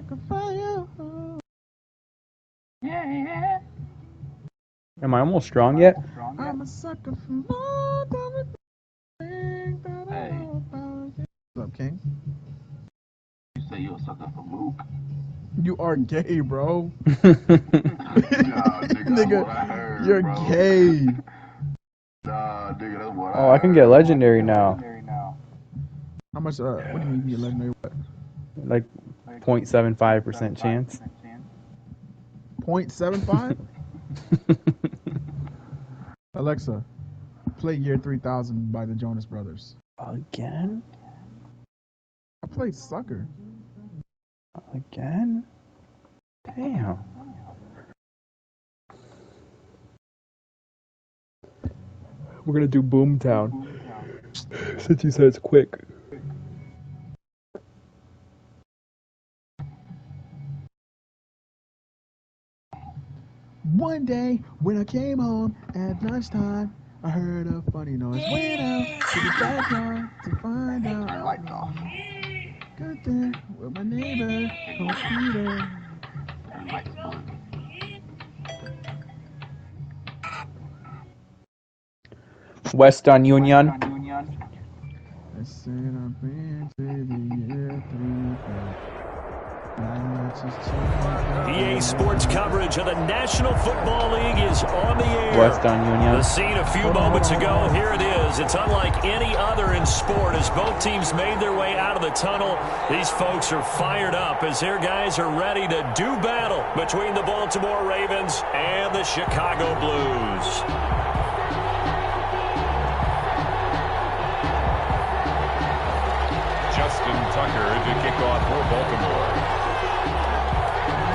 sucker for you. Yeah. Am I almost strong yet? I'm a sucker for more than everything that I Hey. know about you. What's up, King? You say you a sucker for Mook? You are gay, bro. Nah, nigga, that's what I heard, You're bro. gay. Nah, nigga, that's what Oh, I can get legendary now. How much? What do you mean you can get legendary? What? Like 0.75% chance. 0.75? Alexa, play Year 3000 by the Jonas Brothers. Again? I played Sucker. Again? Damn. We're gonna do Boomtown. Since you said it's quick. One day when I came home at lunchtime, I heard a funny noise. Went out to the backyard to find out. Turn the lights off. Good thing with my neighbor, computer. Turn the lights off. Western Union. I said I've been to the year 3000. EA Sports coverage of the National Football League is on the air. Western Union. The scene a few moments ago, here it is. It's unlike any other in sport as both teams made their way out of the tunnel. These folks are fired up as their guys are ready to do battle between the Baltimore Ravens and the Chicago Blues. Justin Tucker to kick off for Baltimore.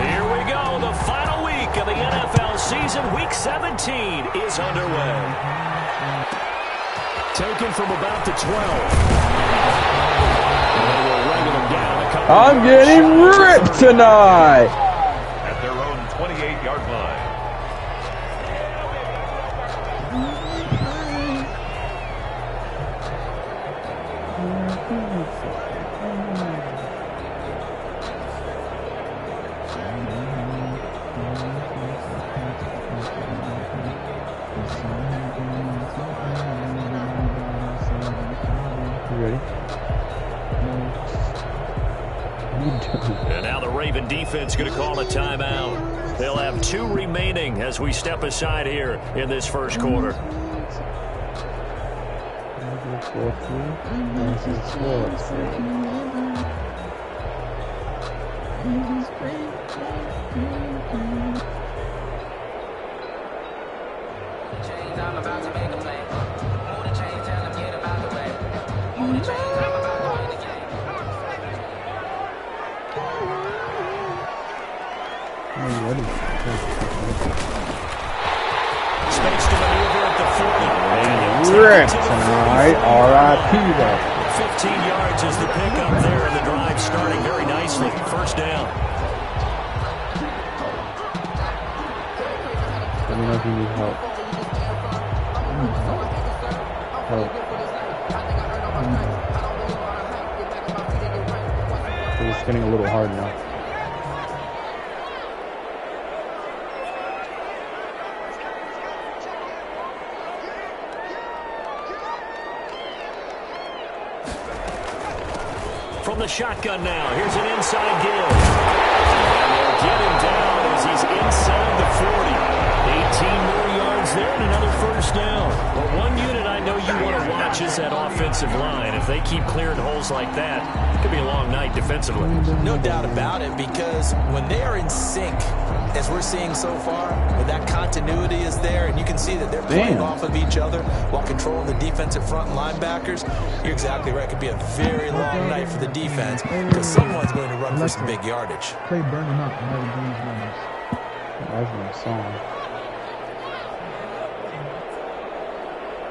Here we go. The final week of the NFL season. Week 17 is underway. Taken from about the 12. They were running them down a couple I'm getting ripped tonight. At their own 28-yard line. You ready? And now the Raven defense going to call a timeout. They'll have 2 remaining as we step aside here in this first quarter. I'm about to make a play. Move the chain, tell them get about the way. Move the chain, I'm about to win the game. Space to maneuver at the 40. Ripped tonight. R.I.P. though. 15 yards is the pickup there, and the drive starting very nicely. First down. Let me know if you need help. Help. It's getting a little hard now. From the shotgun now, here's an inside give. And they'll get him down as he's inside the 40. 18 more yards there and another first down. But one unit I know you want to watch is that offensive line. If they keep clearing holes like that, it could be a long night defensively. No doubt about it, because when they are in sync, as we're seeing so far, when that continuity is there, and you can see that they're playing off of each other while controlling the defensive front linebackers, you're exactly right. It could be a very long night for the defense because someone's going to run for some big yardage. Play Burning Up. That's my song.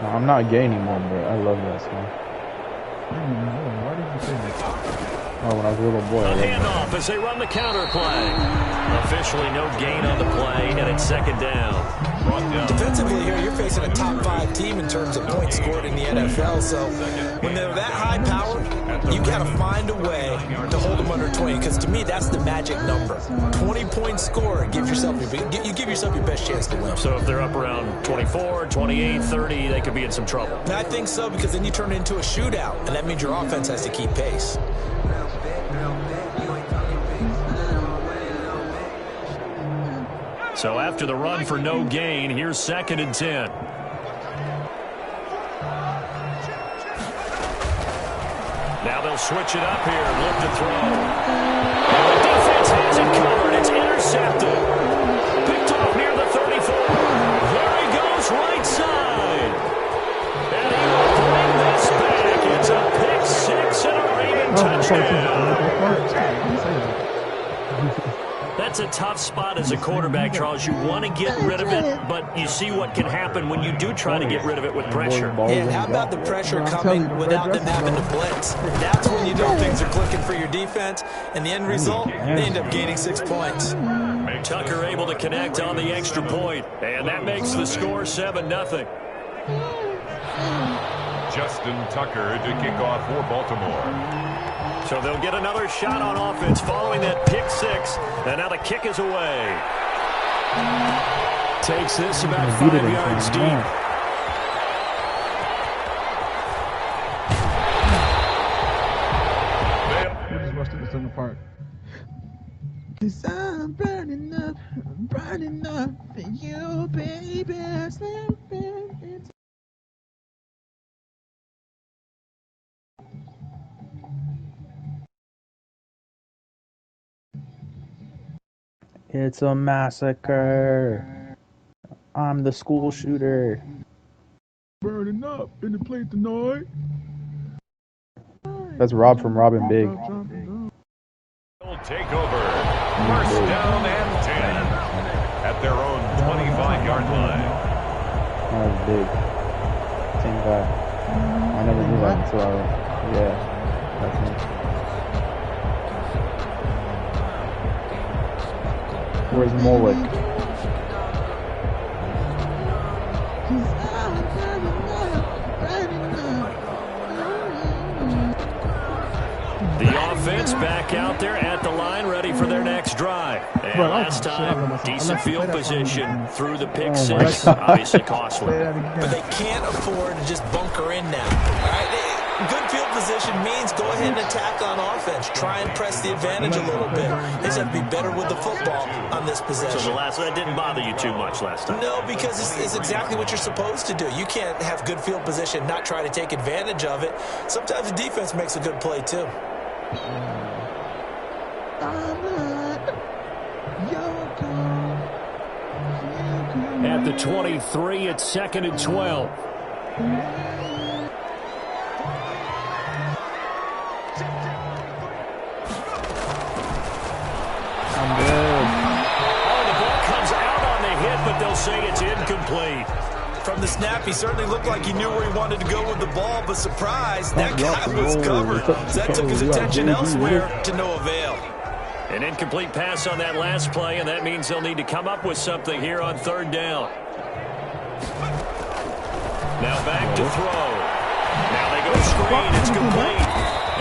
No, I'm not gay anymore, but I love that song. Why did you say that? Oh, when I was a little boy, I A loved handoff as they run the counter play. Officially no gain on the play, and it's second down. brought down. Defensively here, you're facing a top 5 team in terms of points scored in the NFL. So when they're that high powered, you got to find a way to hold them under 20. Because to me, that's the magic number. 20 points scored, you give yourself your best chance to win. So if they're up around 24, 28, 30, they could be in some trouble. And I think so, because then you turn it into a shootout, and that means your offense has to keep pace. So after the run for no gain, here's 2nd and 10. Now they'll switch it up here and look to throw. And the defense has it covered. It's intercepted. Picked off near the 34. There he goes, right side. And he will bring this back. It's a pick 6 and a Raven touchdown. That's a tough spot as a quarterback, Charles. You want to get rid of it, but you see what can happen when you do try to get rid of it with pressure. Yeah, how about the pressure coming without them having to blitz? That's when you know things are clicking for your defense, and the end result, they end up gaining 6 points. Tucker able to connect on the extra point, and that makes the score 7-0. Justin Tucker to kick off for Baltimore. So they'll get another shot on offense following that pick 6, and now the kick is away. Takes this about 5 yards deep. We just rushed this in the park. 'Cause I'm burning up for you, baby. It's a massacre. I'm the school shooter. Burning up in the plate tonight. That's Rob from Robin Big. Will take over. First down and 10 at their own 25-yard line. That was big. Same guy. I never knew that until that's him. Where's Molik? The offense back out there at the line, ready for their next drive. And last time, decent field position through the pick 6, obviously costly. But they can't afford to just bunker in now. All right? Good field position means go ahead and attack on offense. Try and press the advantage a little bit. They just have to be better with the football on this possession. So that didn't bother you too much last time? No, because it's exactly what you're supposed to do. You can't have good field position, not try to take advantage of it. Sometimes the defense makes a good play, too. At the 23, it's 2nd and 12. I'm good. Oh, the ball comes out on the hit, but they'll say it's incomplete. From the snap, he certainly looked like he knew where he wanted to go with the ball, but surprise, that guy was covered. So that took his attention elsewhere to no avail. An incomplete pass on that last play, and that means they'll need to come up with something here on 3rd down. Now back to throw. Now they go screen. It's complete.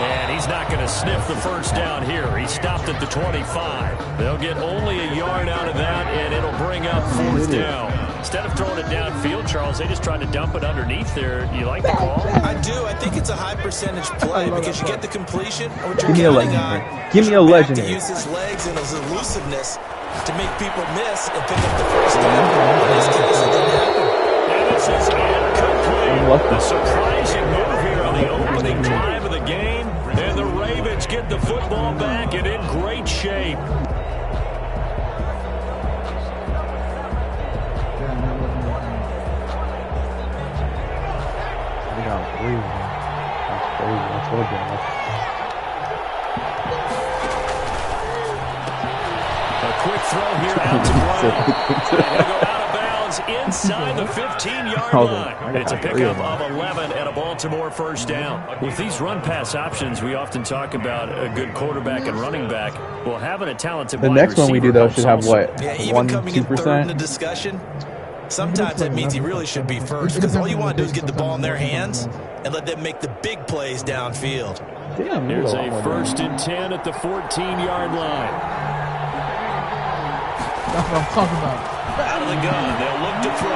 And he's not going to sniff the first down here. He stopped at the 25. They'll get only a yard out of that, and it'll bring up 4th down. Instead of throwing it downfield, Charles, they just tried to dump it underneath there. You like the call? I do. I think it's a high percentage play because you get the completion. Give me a legendary. Give me a legendary. To use his legs and his elusiveness to make people miss and pick up the first down. In this case, it didn't happen. And this is incomplete. A surprising move here on the opening drive of the game. And the Ravens get the football back and in great shape. A quick throw here out to Brown. He'll go out of bounds inside the 15-yard line. It's a pickup of 11 and a Baltimore first down. With these run-pass options, we often talk about a good quarterback and running back. Well, having a talented the next one we do, though, should have, what, yeah, even 1-2%? coming in third in the discussion, Sometimes that means he really should be first because all you want to do is get the ball in their hands and let them make the big plays downfield. Damn, here's a 1st and 10 at the 14-yard line. That's what I'm talking about. Out of the gun, they'll look to throw.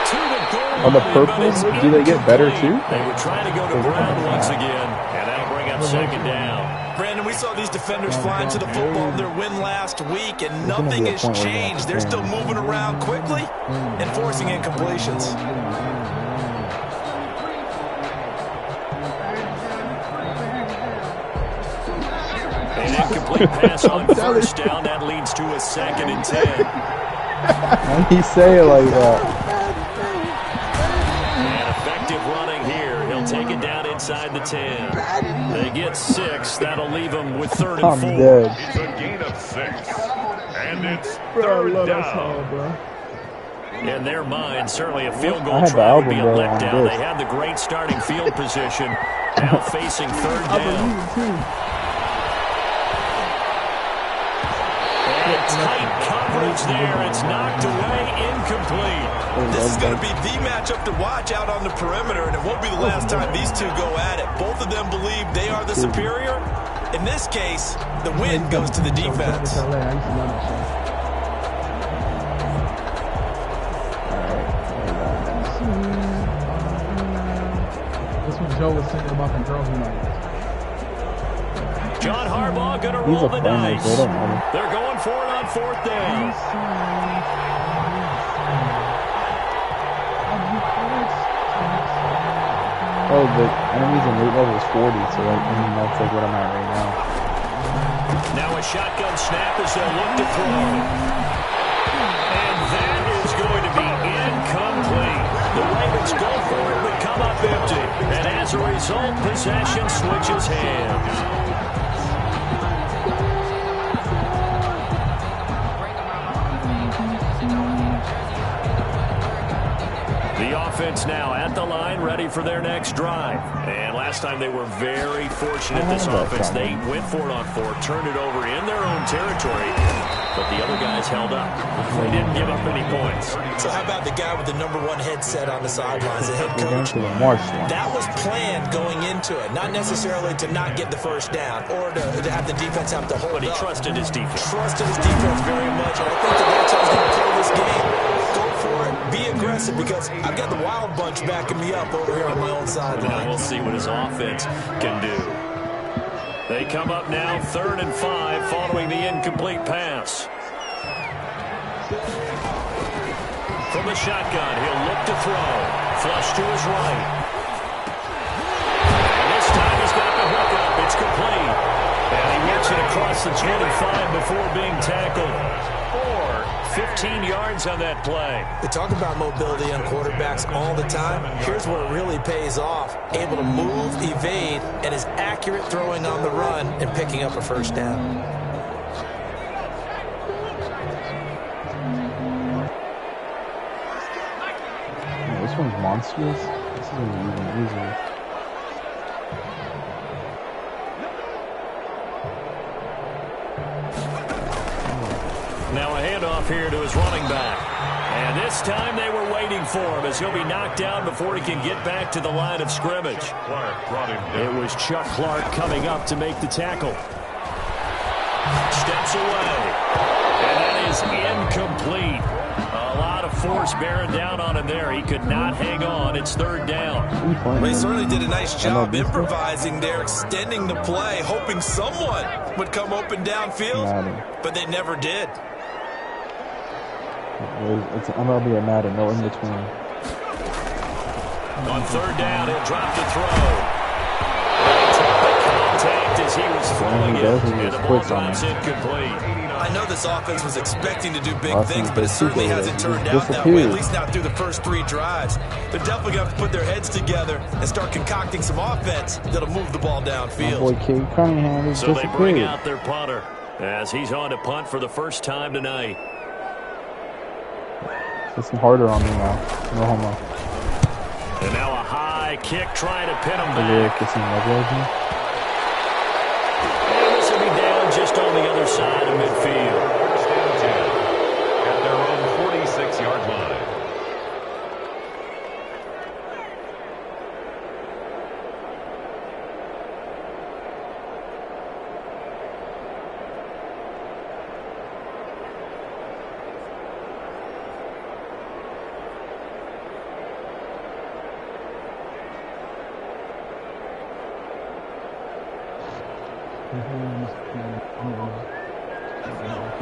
To the goal. On the purples, do they get better too? They were trying to go to Brown once again, and that'll bring up 2nd down. Brandon, we saw these defenders flying to the football in their win last week, and nothing has changed. They're still moving around quickly and forcing incompletions. An incomplete pass on 1st down. That leads to a 2nd and 10. Why do you say it like that? And effective running here. He'll take it down inside the 10. They get 6. That'll leave them with 3rd and 4. I'm dead. It's a gain of 6. And it's 3rd down. In their mind, certainly a field goal try would be a letdown. They had the great starting field position. Now facing 3rd down. Tight coverage there. It's knocked away, incomplete. This is going to be the matchup to watch out on the perimeter, and it won't be the last time these two go at it. Both of them believe they are the superior. In this case, the win goes to the defense. This one Joe was thinking about the girl who liked. John Harbaugh going to roll the dice. They're going for it on 4th down. Oh, the enemies in loot level is 40, so that's like what I'm at right now. Now a shotgun snap as they'll look to throw. And that is going to be incomplete. The Ravens go for it but come up empty. And as a result, possession switches hands. The offense now at the line, ready for their next drive. And last time they were very fortunate, this offense. They went for it on 4, turned it over in their own territory, but the other guys held up. They didn't give up any points. So how about the guy with the #1 headset on the sidelines, the head coach? That was planned going into it, not necessarily to not get the 1st down or to have the defense have to hold But he up. trusted his defense. Trusted his defense very much, and I think the way he's going to play this game, go for it, be aggressive, because I've got the Wild Bunch backing me up over here on my own sideline. We'll see what his offense can do. They come up now, 3rd and 5, following the incomplete pass. From the shotgun, he'll look to throw. Flush to his right. And this time he's got the hook up. It's complete. And he works it across the 25 before being tackled. 15 yards on that play. We talk about mobility on quarterbacks all the time. Here's where it really pays off. Able to move, evade, and is accurate throwing on the run and picking up a 1st down. This one's monstrous. This is even easier. Now a handoff here to his running back. And this time they were waiting for him as he'll be knocked down before he can get back to the line of scrimmage. It was Chuck Clark coming up to make the tackle. Steps away. And that is incomplete. A lot of force bearing down on him there. He could not hang on. It's 3rd down. Well, he certainly did a nice job improvising there, extending the play, hoping someone would come open downfield, but they never did. It's MLB or Madden, no in between. On 3rd down, he'll drop to throw. Contact as he was throwing it, and the ball drops incomplete. I know this offense was expecting to do big things, but it certainly hasn't turned out that way, at least not through the first 3 drives. They're definitely going to have to put their heads together and start concocting some offense that'll move the ball downfield. So they bring out their punter as he's on to punt for the first time tonight. It's harder on me now. No homo. And now a high kick trying to pin him back. And this will be down just on the other side of midfield. At their own 46 6-yard line.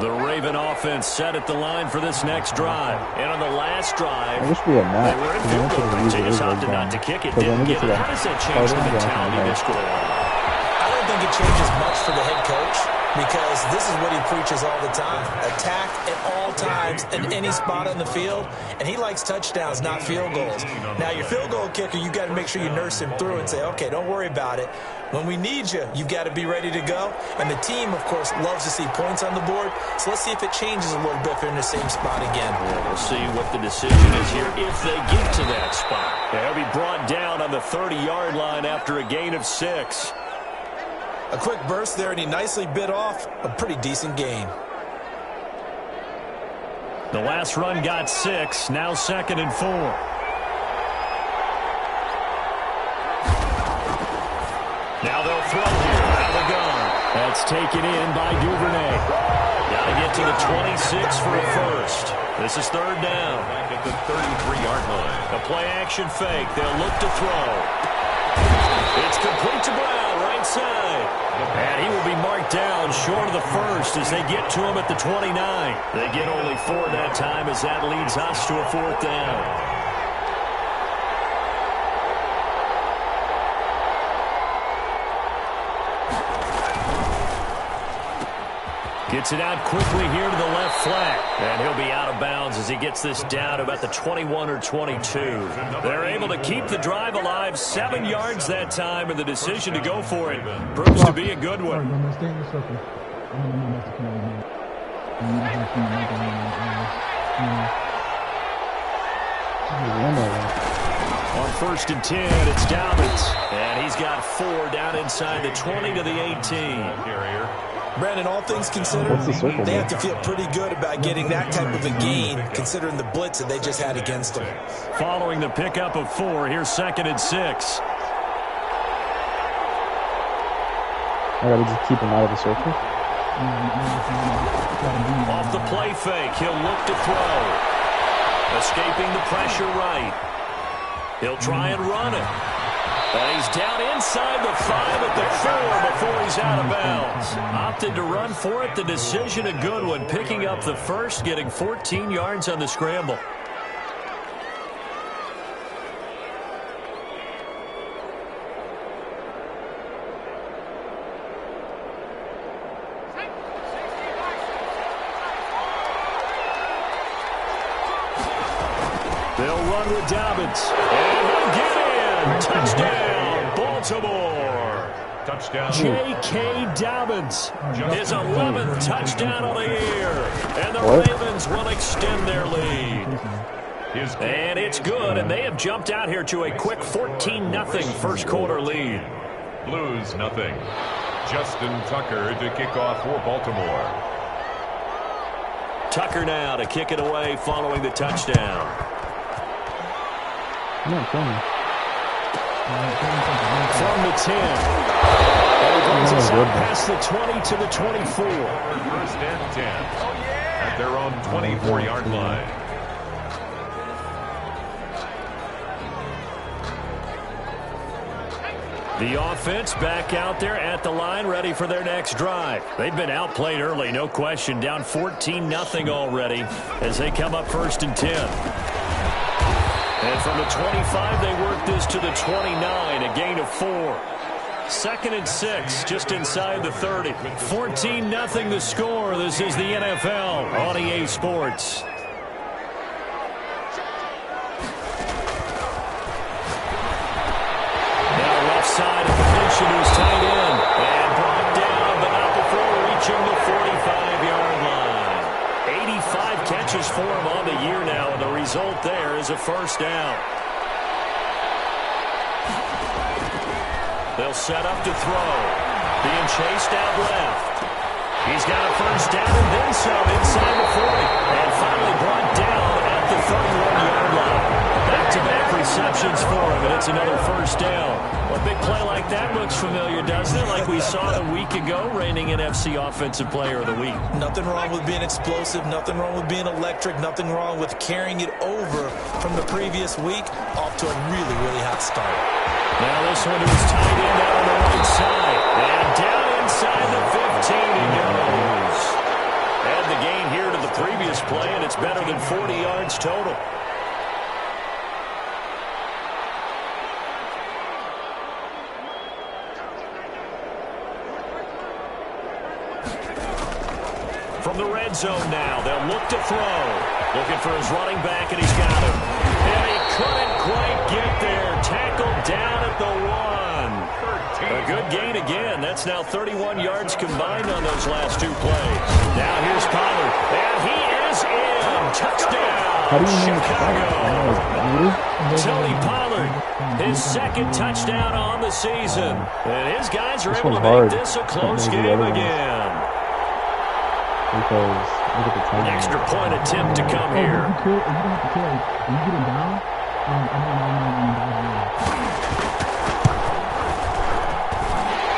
The Raven offense set at the line for this next drive. And on the last drive, I wish we had they not. were in field goal range. They just opted not to kick it. Didn't get it. How does that change the mentality of this quarter? I don't think it changes much for the head coach because this is what he preaches all the time. Attack at all times in any spot on the field, and he likes touchdowns, not field goals. Now, your field goal kicker, you got to make sure you nurse him through and say, okay, don't worry about it. When we need you, you've got to be ready to go. And the team, of course, loves to see points on the board. So let's see if it changes a little bit if they're in the same spot again. Yeah, we'll see what the decision is here if they get to that spot. They'll be brought down on the 30-yard line after a gain of 6. A quick burst there, and he nicely bit off a pretty decent gain. The last run got 6, now 2nd and 4. Now they'll throw here out of the gun. That's taken in by Duvernay. Got to get to the 26 for a first. This is 3rd down. Back at the 33-yard line. A play-action fake. They'll look to throw. It's complete to Brown, right side. And he will be marked down short of the first as they get to him at the 29. They get only 4 that time as that leads us to a 4th down. Gets it out quickly here to the left flat. And he'll be out of bounds as he gets this down to about the 21 or 22. They're able to keep the drive alive. 7 yards that time, and the decision to go for it proves to be a good one. On 1st and 10, it's Dobbins. And he's got 4 down inside the 20 to the 18. Brandon, all things considered, they have to feel pretty good about getting that type of a gain, considering the blitz that they just had against them. Following the pickup of 4, here's 2nd and 6. I gotta just keep him out of the circle. Off the play fake, he'll look to throw. Escaping the pressure right. He'll try and run it. And he's down inside the 5 at the 4 before he's out of bounds. Opted to run for it. The decision a good one. Picking up the first, getting 14 yards on the scramble. They'll run with Dobbins. And he'll get in. Touchdown, Baltimore. Touchdown. J.K. Dobbins, his 11th touchdown of the year. And the Ravens will extend their lead. And it's good, and they have jumped out here to a quick 14-0 first quarter lead. Blues, nothing. Justin Tucker to kick off for Baltimore. Tucker now to kick it away following the touchdown. From the 10. And he brings us out past the 20 to the 24. 1st and 10 at their own 24-yard line. The offense back out there at the line, ready for their next drive. They've been outplayed early, no question. Down 14-0 already as they come up 1st and 10. And from the 25, they work this to the 29, a gain of 4. 2nd and 6, just inside the 30. 14-0 the score. This is the NFL on EA Sports. Side of the Minshew, who's tight end and brought down, but not before reaching the 45-yard line. 85 catches for him on the year now, and the result there is a 1st down. They'll set up to throw. Being chased out left. He's got a 1st down and then some inside the 40. And finally brought down at 31-yard line. Back-to-back receptions for him, and it's another first down. A big play like that looks familiar, doesn't it? Like we saw a week ago, reigning NFC Offensive Player of the Week. Nothing wrong with being explosive, nothing wrong with being electric, nothing wrong with carrying it over from the previous week off to a really, really hot start. Now this one is tight end out on the right side. And down inside the 15 he goes. Add the gain here to the previous play, and it's better than 40 yards total. From the red zone now, they'll look to throw. Looking for his running back, and he's got him. And he couldn't quite get there. Tackled down at the 1. A good gain again. That's now 31 yards combined on those last two plays. Now here's Pollard. And he is in. Touchdown, Chicago. Tony Pollard, his second touchdown on the season. And his guys are able to make this a close game again. Because look at the time. An extra point attempt to come here. If you don't have to carry, when you get him down,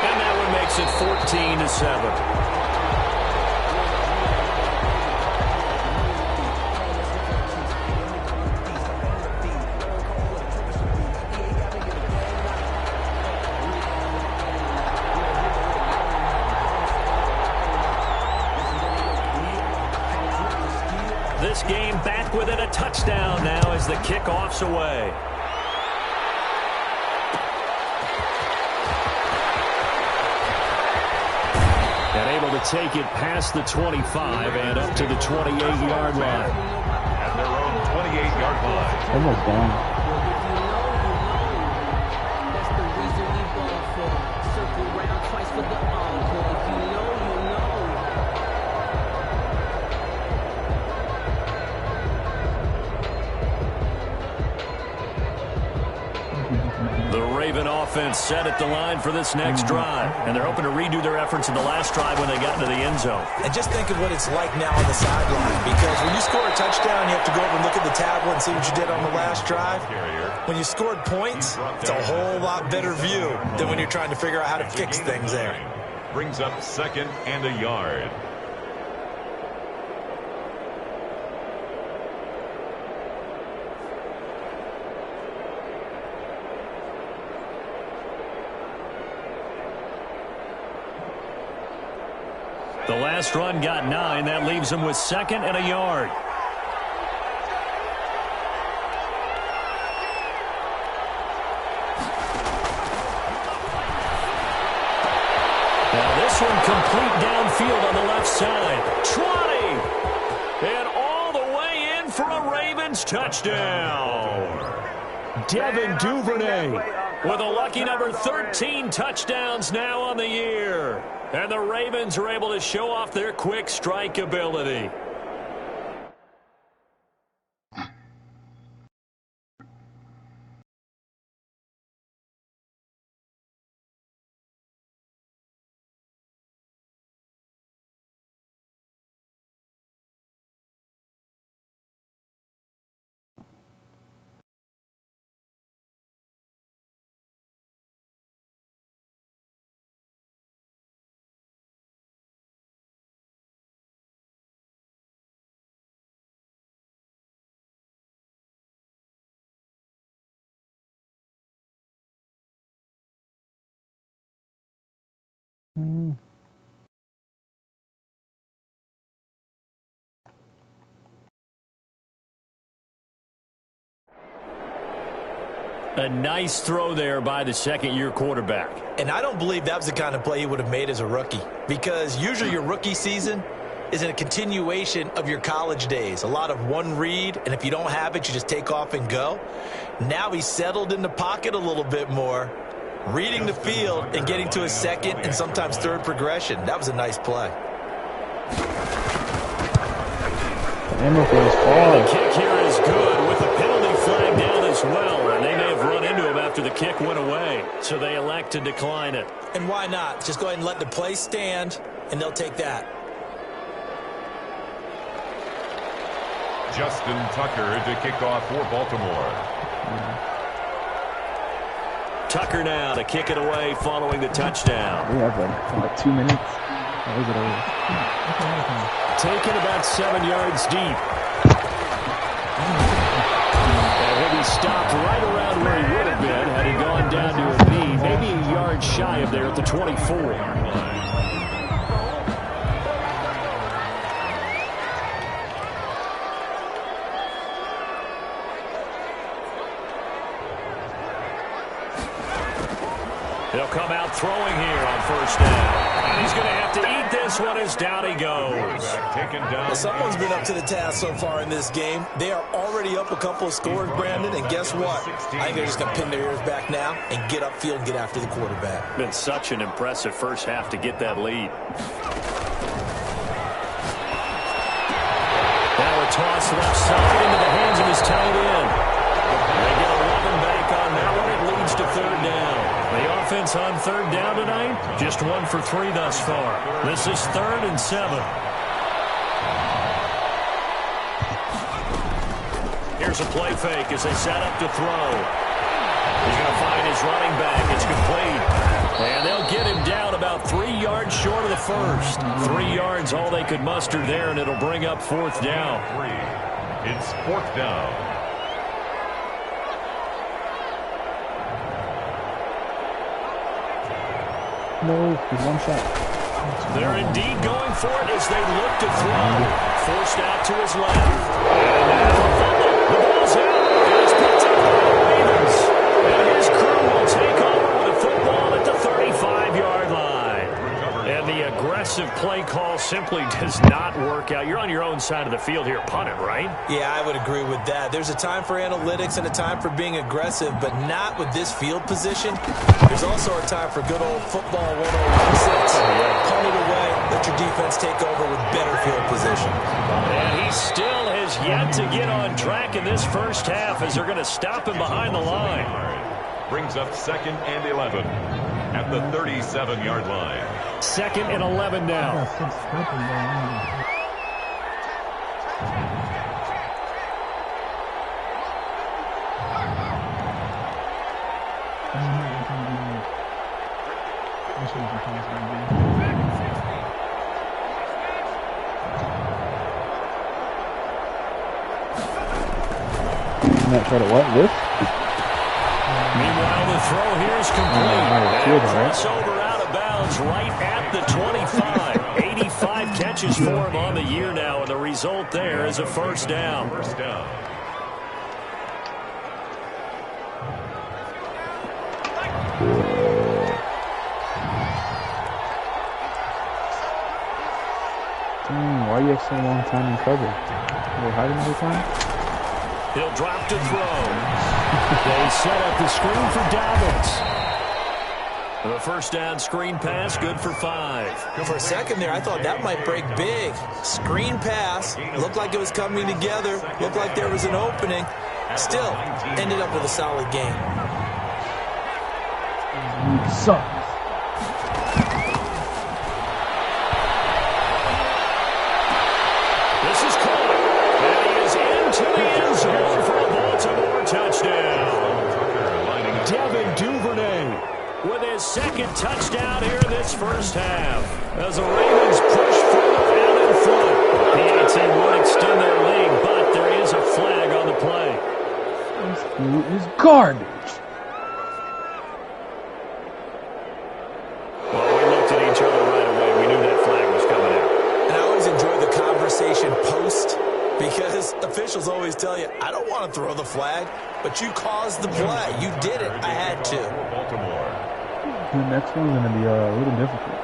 and that one makes it 14-7. This game back within a touchdown now as the kickoff's away. And able to take it past the 25 and up to the 28-yard line. At their own 28-yard line. Almost done. Offense set at the line for this next drive, and they're hoping to redo their efforts in the last drive when they got into the end zone. And just think of what it's like now on the sideline, because when you score a touchdown, you have to go over and look at the tablet and see what you did on the last drive. When you scored points, it's a whole lot better view than when you're trying to figure out how to fix things there. Brings up 2nd and a yard. The last run got 9. That leaves him with 2nd and a yard. Now this one complete downfield on the left side. Trotting! And all the way in for a Ravens touchdown. Devin Duvernay with a lucky number 13 touchdowns now on the year. And the Ravens are able to show off their quick strike ability. A nice throw there by the second-year quarterback. And I don't believe that was the kind of play he would have made as a rookie, because usually your rookie season is a continuation of your college days. A lot of one read, and if you don't have it, you just take off and go. Now he's settled in the pocket a little bit more, reading the field and getting to his second and sometimes third progression. That was a nice play. The kick here is good with the penalty flag down as well, and they may have run into him after the kick went away, so they elect to decline it. And why not? Just go ahead and let the play stand, and they'll take that. Justin Tucker to kick off for Baltimore. Tucker now to kick it away following the touchdown. We have like 2 minutes. Or is it over? Taken about 7 yards deep. And he'll be stopped right around where he would have been had he gone down to a knee, maybe a yard shy of there at the 24. He'll come out throwing here on first down. And he's going to have to eat this one as down he goes. Well, someone's been up to the task so far in this game. They are already up a couple of scores, Brandon, and guess what? I think they're just going to pin their ears back now and get upfield and get after the quarterback. Been such an impressive first half to get that lead. Now a toss left side into the hands of his tight end. They get a loving bank on that one. It leads to third down. The offense on third down tonight, just 1 for 3 thus far. This is 3rd and 7. Here's a play fake as they set up to throw. He's going to find his running back. It's complete. And they'll get him down about 3 yards short of the first. 3 yards all they could muster there, and it'll bring up 4th down. It's 4th down. No, he's one shot. They're indeed going for it as they look to throw. Forced out to his left. The ball's out. And it's picked up by the Ravens. And his crew will take over with a football at the 35-yard line. And the aggressive play call simply does not work out. You're on your own side of the field here. Punt it, right? Yeah, I would agree with that. There's a time for analytics and a time for being aggressive, but not with this field position. There's also a time for good old football 101-6. Punt it away, let your defense take over with better field position. And he still has yet to get on track in this first half as they're going to stop him behind the line. Brings up 2nd and 11 at the 37-yard line. 2nd and 11 now. Not try to what? Lift? Meanwhile, the throw here is complete. And crossover out of bounds right at the 25. 85 catches for him on the year now, and the result there is a first down. First down. Dang, why do you have so long time in cover? You're hiding every time? He'll drop to throw. They set up the screen for Dobbins. The first down screen pass, good for 5. For a second there, I thought that might break big. Screen pass, looked like it was coming together, looked like there was an opening. Still, ended up with a solid game. You suck. This is caught. And he is into the end zone for a Baltimore touchdown. Devin Duvernay with his 2nd touchdown here in this first half. As the Ravens push further out in front. The 18 would extend their lead, but there is a flag on the play. This dude is garbage. Well, we looked at each other right away. We knew that flag was coming out. And I always enjoy the conversation post because officials always tell you, I don't want to throw the flag, but you caused the play. You did it. I had to. Baltimore. The next one's going to be a little difficult.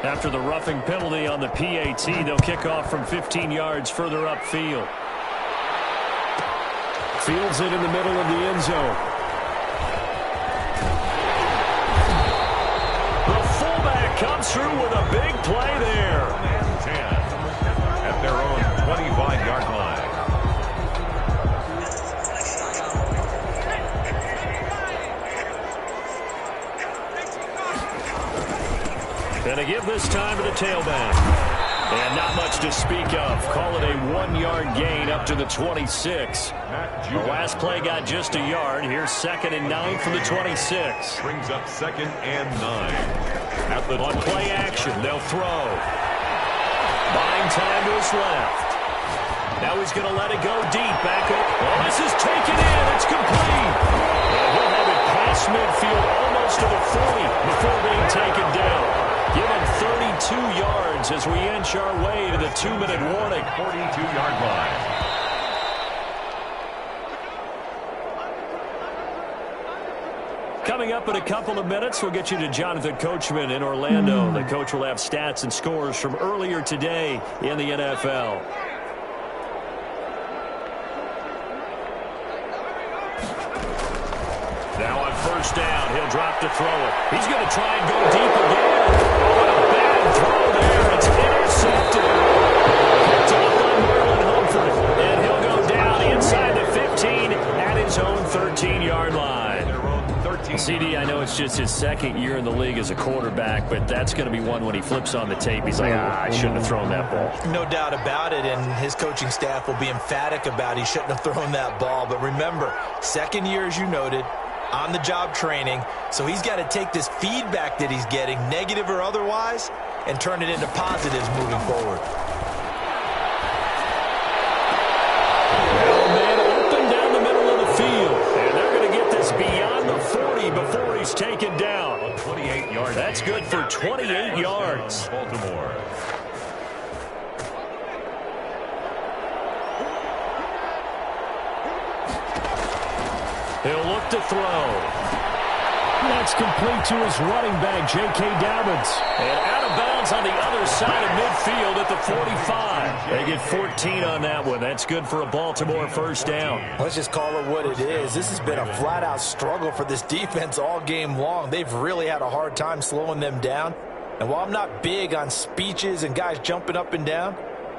After the roughing penalty on the PAT, they'll kick off from 15 yards further upfield. Fields it in the middle of the end zone. The fullback comes through with a big play there. 10 at their own 25-yard line. And to give this time to the tailback. And not much to speak of. Call it a 1-yard gain up to the 26. The last play got just a yard. Here's 2nd and 9 from the 26. Brings up 2nd and 9. On play action, they'll throw. Buying time to his left. Now he's going to let it go deep. Back up. Oh, this is taken in. It's complete. And he'll have it past midfield almost to the 40 before being taken down. Give him 32 yards as we inch our way to the 2-minute warning. 42-yard line. Coming up in a couple of minutes, we'll get you to Jonathan Coachman in Orlando. The coach will have stats and scores from earlier today in the NFL. Now on 1st down, he'll drop to throw it. He's going to try and go deep again. What a bad throw there. It's intercepted. Picked off by Marlon Humphrey. And he'll go down inside the 15 at his own 13-yard line. CD, I know it's just his 2nd year in the league as a quarterback, but that's going to be one when he flips on the tape. He's like, I shouldn't have thrown that ball. No doubt about it, and his coaching staff will be emphatic about he shouldn't have thrown that ball. But remember, 2nd year, as you noted, on-the-job training, so he's got to take this feedback that he's getting, negative or otherwise, and turn it into positives moving forward. Before he's taken down. 28 yards. That's good for 28 yards. Baltimore. He'll look to throw. That's complete to his running back, J.K. Dobbins. And out of bounds on the other side of midfield at the 45. They get 14 on that one. That's good for a Baltimore 1st down. Let's just call it what it is. This has been a flat-out struggle for this defense all game long. They've really had a hard time slowing them down. And while I'm not big on speeches and guys jumping up and down,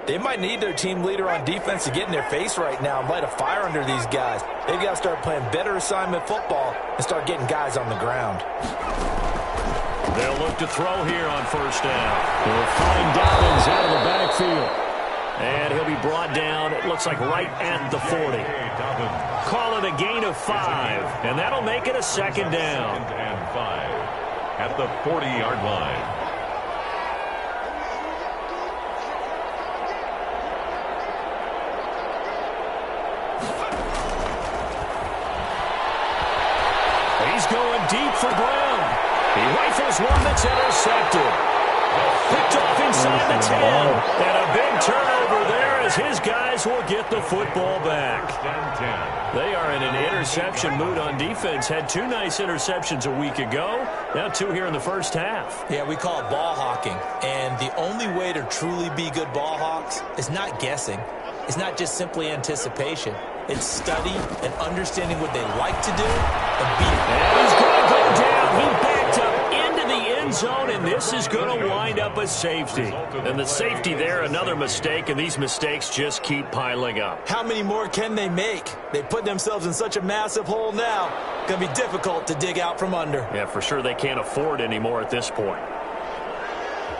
they might need their team leader on defense to get in their face right now and light a fire under these guys. They've got to start playing better assignment football and start getting guys on the ground. They'll look to throw here on 1st down. They'll find Dobbins out of the backfield. And he'll be brought down, it looks like right at the 40. Call it a gain of 5, and that'll make it a 2nd down. 2nd and 5 at the 40-yard line. He's going deep for Brown. He rifles one that's intercepted. Picked off inside the 10. And a big turnover there as his guys will get the football back. They are in an interception mood on defense. Had 2 nice interceptions a week ago. Now 2 here in the 1st half. Yeah, we call it ball hawking. And the only way to truly be good ball hawks is not guessing. It's not just simply anticipation. It's study and understanding what they like to do and beat it. And he's going to go down. He backed up into the end zone, and this is going to wind up a safety. And the safety there, another mistake, and these mistakes just keep piling up. How many more can they make? They put themselves in such a massive hole now. Going to be difficult to dig out from under. Yeah, for sure they can't afford anymore at this point.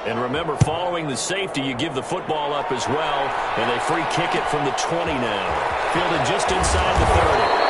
And remember, following the safety, you give the football up as well, and they free kick it from the 20 now. Fielded just inside the 30.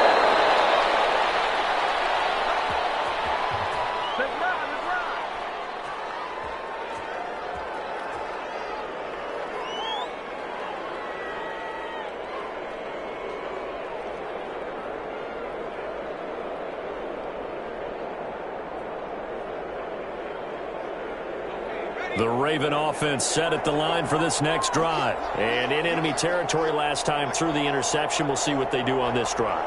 The Raven offense set at the line for this next drive. And in enemy territory last time through the interception. We'll see what they do on this drive.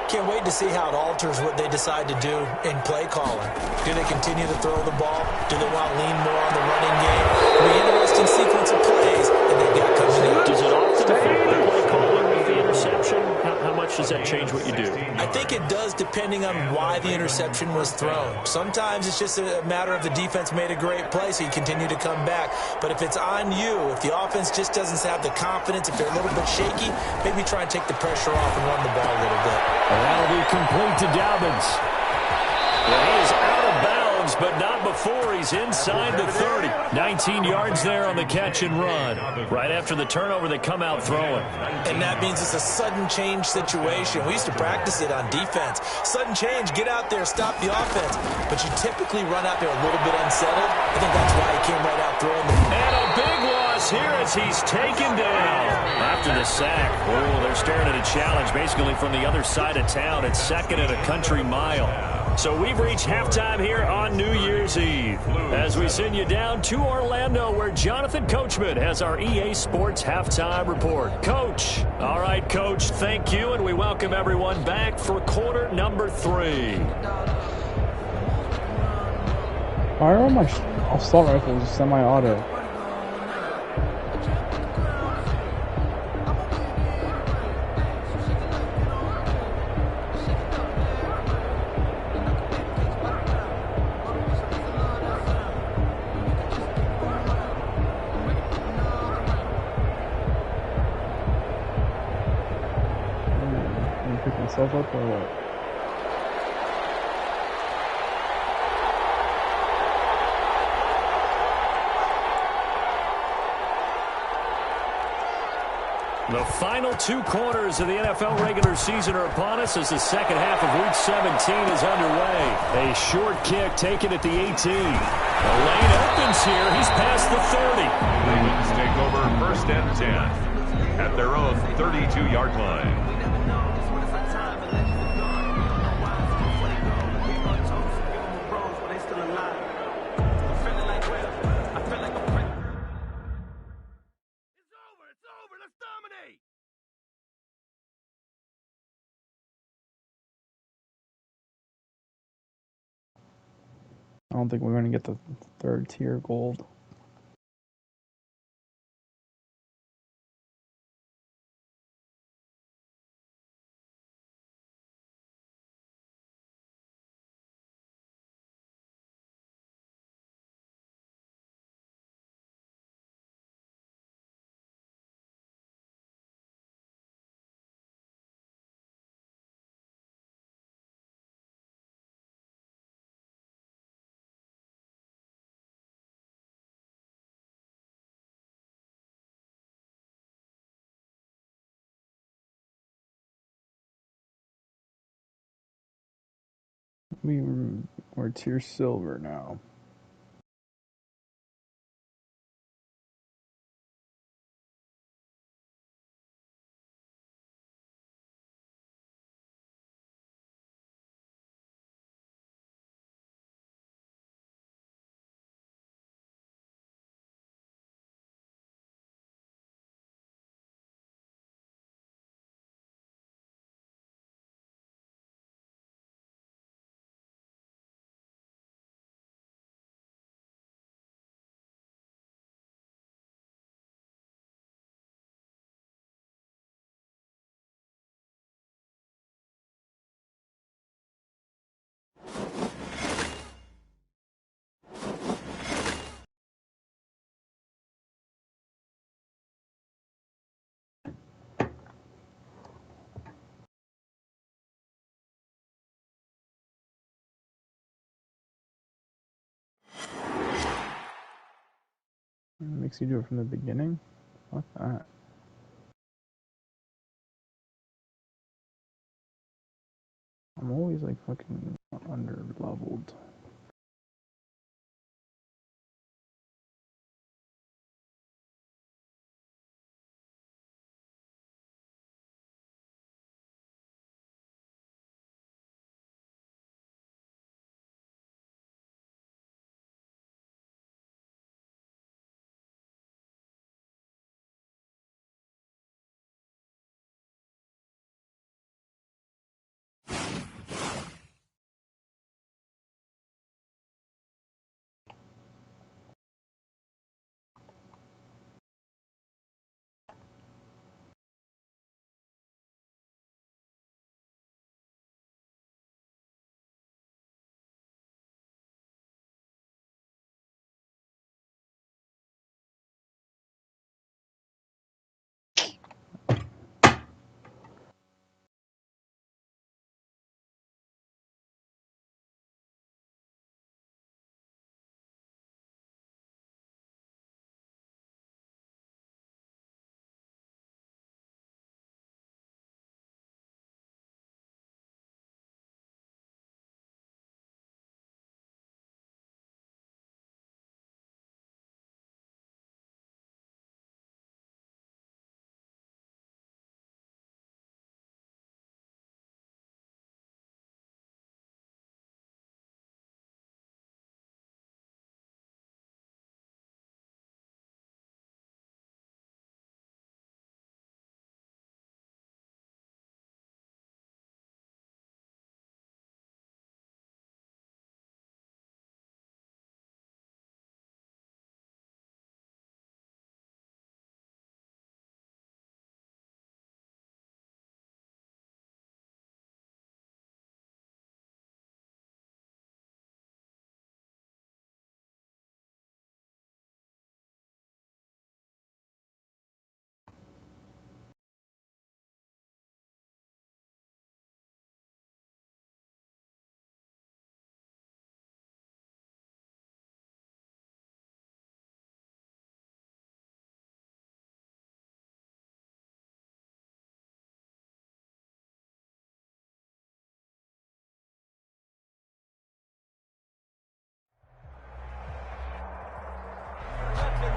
Can't wait to see how it alters what they decide to do in play calling. Do they continue to throw the ball? Do they want to lean more on the running game? It'll be an interesting sequence of plays that they've got coming up. Does it often affect the play calling with the interception? How much does that change what you do? I think it does depending on why the interception was thrown. Sometimes it's just a matter of the defense made a great play, so you continue to come back. But if it's on you, if the offense just doesn't have the confidence, if they're a little bit shaky, maybe try and take the pressure off and run the ball a little bit. And that'll be complete to Dobbins. Well, he is out of bounds, but not before. He's inside the 30. 19 yards there on the catch and run. Right after the turnover, they come out throwing. And that means it's a sudden change situation. We used to practice it on defense. Sudden change, get out there, stop the offense. But you typically run out there a little bit unsettled. I think that's why he came right out throwing the... And a big loss here as he's taken down. After the sack, oh, they're staring at a challenge basically from the other side of town. It's second and a country mile. So we've reached halftime here on New Year's Eve as we send you down to Orlando where Jonathan Coachman has our EA Sports halftime report. Coach. All right, Coach, thank you, and we welcome everyone back for quarter number 3. Why are my assault rifles semi-auto? Pick myself up or what? The final 2 quarters of the NFL regular season are upon us as the second half of Week 17 is underway. A short kick taken at the 18. The lane opens here. He's past the 30. Ravens take over 1st and 10 at their own 32-yard line. I don't think we're going to get the 3rd tier gold. We're tier silver now. It makes you do it from the beginning? Fuck that. I'm always like fucking under leveled.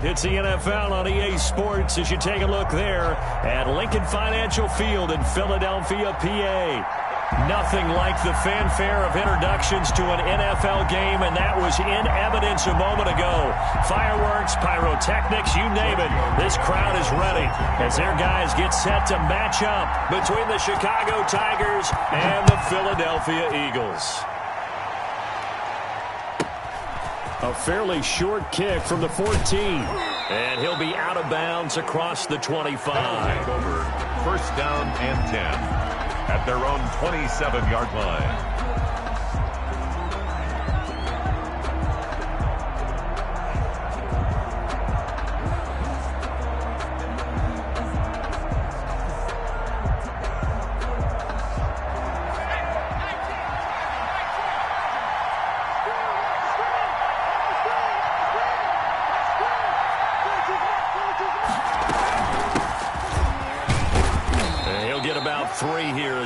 It's the NFL on EA Sports as you take a look there at Lincoln Financial Field in Philadelphia, PA. Nothing like the fanfare of introductions to an NFL game, and that was in evidence a moment ago. Fireworks, pyrotechnics, you name it. This crowd is ready as their guys get set to match up between the Chicago Tigers and the Philadelphia Eagles. A fairly short kick from the 14. And he'll be out of bounds across the 25. First down and 10 at their own 27-yard line.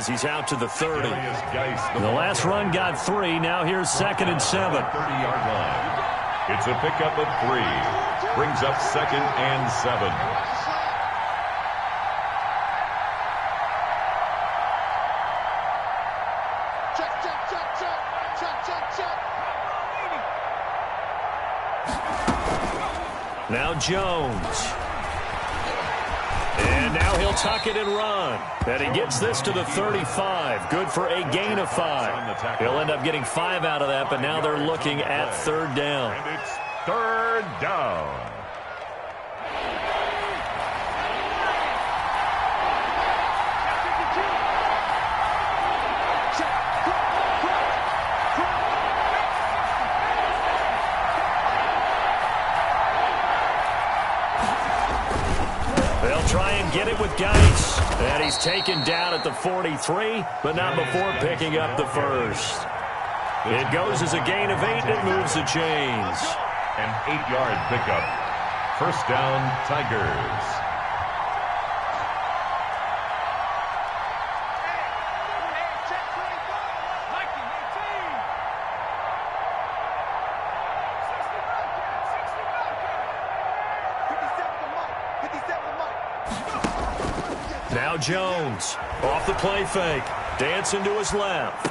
He's out to the 30. The last run got 3. Now here's 2nd and 7. 30-yard line. It's a pickup of 3. Brings up 2nd and 7. Now Jones. And now he'll tuck it and run. And he gets this to the 35. Good for a gain of 5. He'll end up getting 5 out of that, but now they're looking at 3rd down. And it's 3rd down. Try and get it with Geis. And he's taken down at the 43, but not before picking up the first. It goes as a gain of 8. It moves the chains. An 8-yard pickup. First down, Tigers. Now Jones, off the play fake, dancing to his left.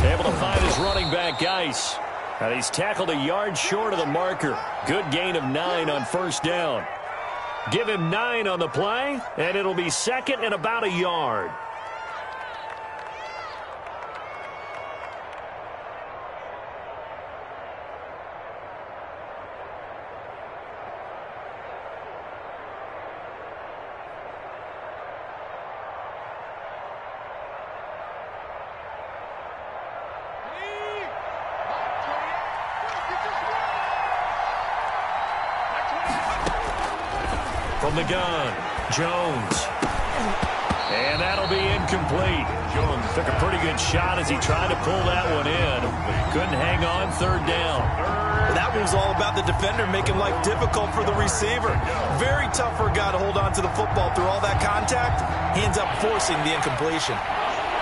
Able to find his running back, Geis. And he's tackled a yard short of the marker. Good gain of 9 on first down. Give him 9 on the play, and it'll be 2nd and about a yard. From the gun, Jones. And that'll be incomplete. Jones took a pretty good shot as he tried to pull that one in. Couldn't hang on, 3rd down. That one was all about the defender making life difficult for the receiver. Very tough for a guy to hold on to the football through all that contact. He ends up forcing the incompletion.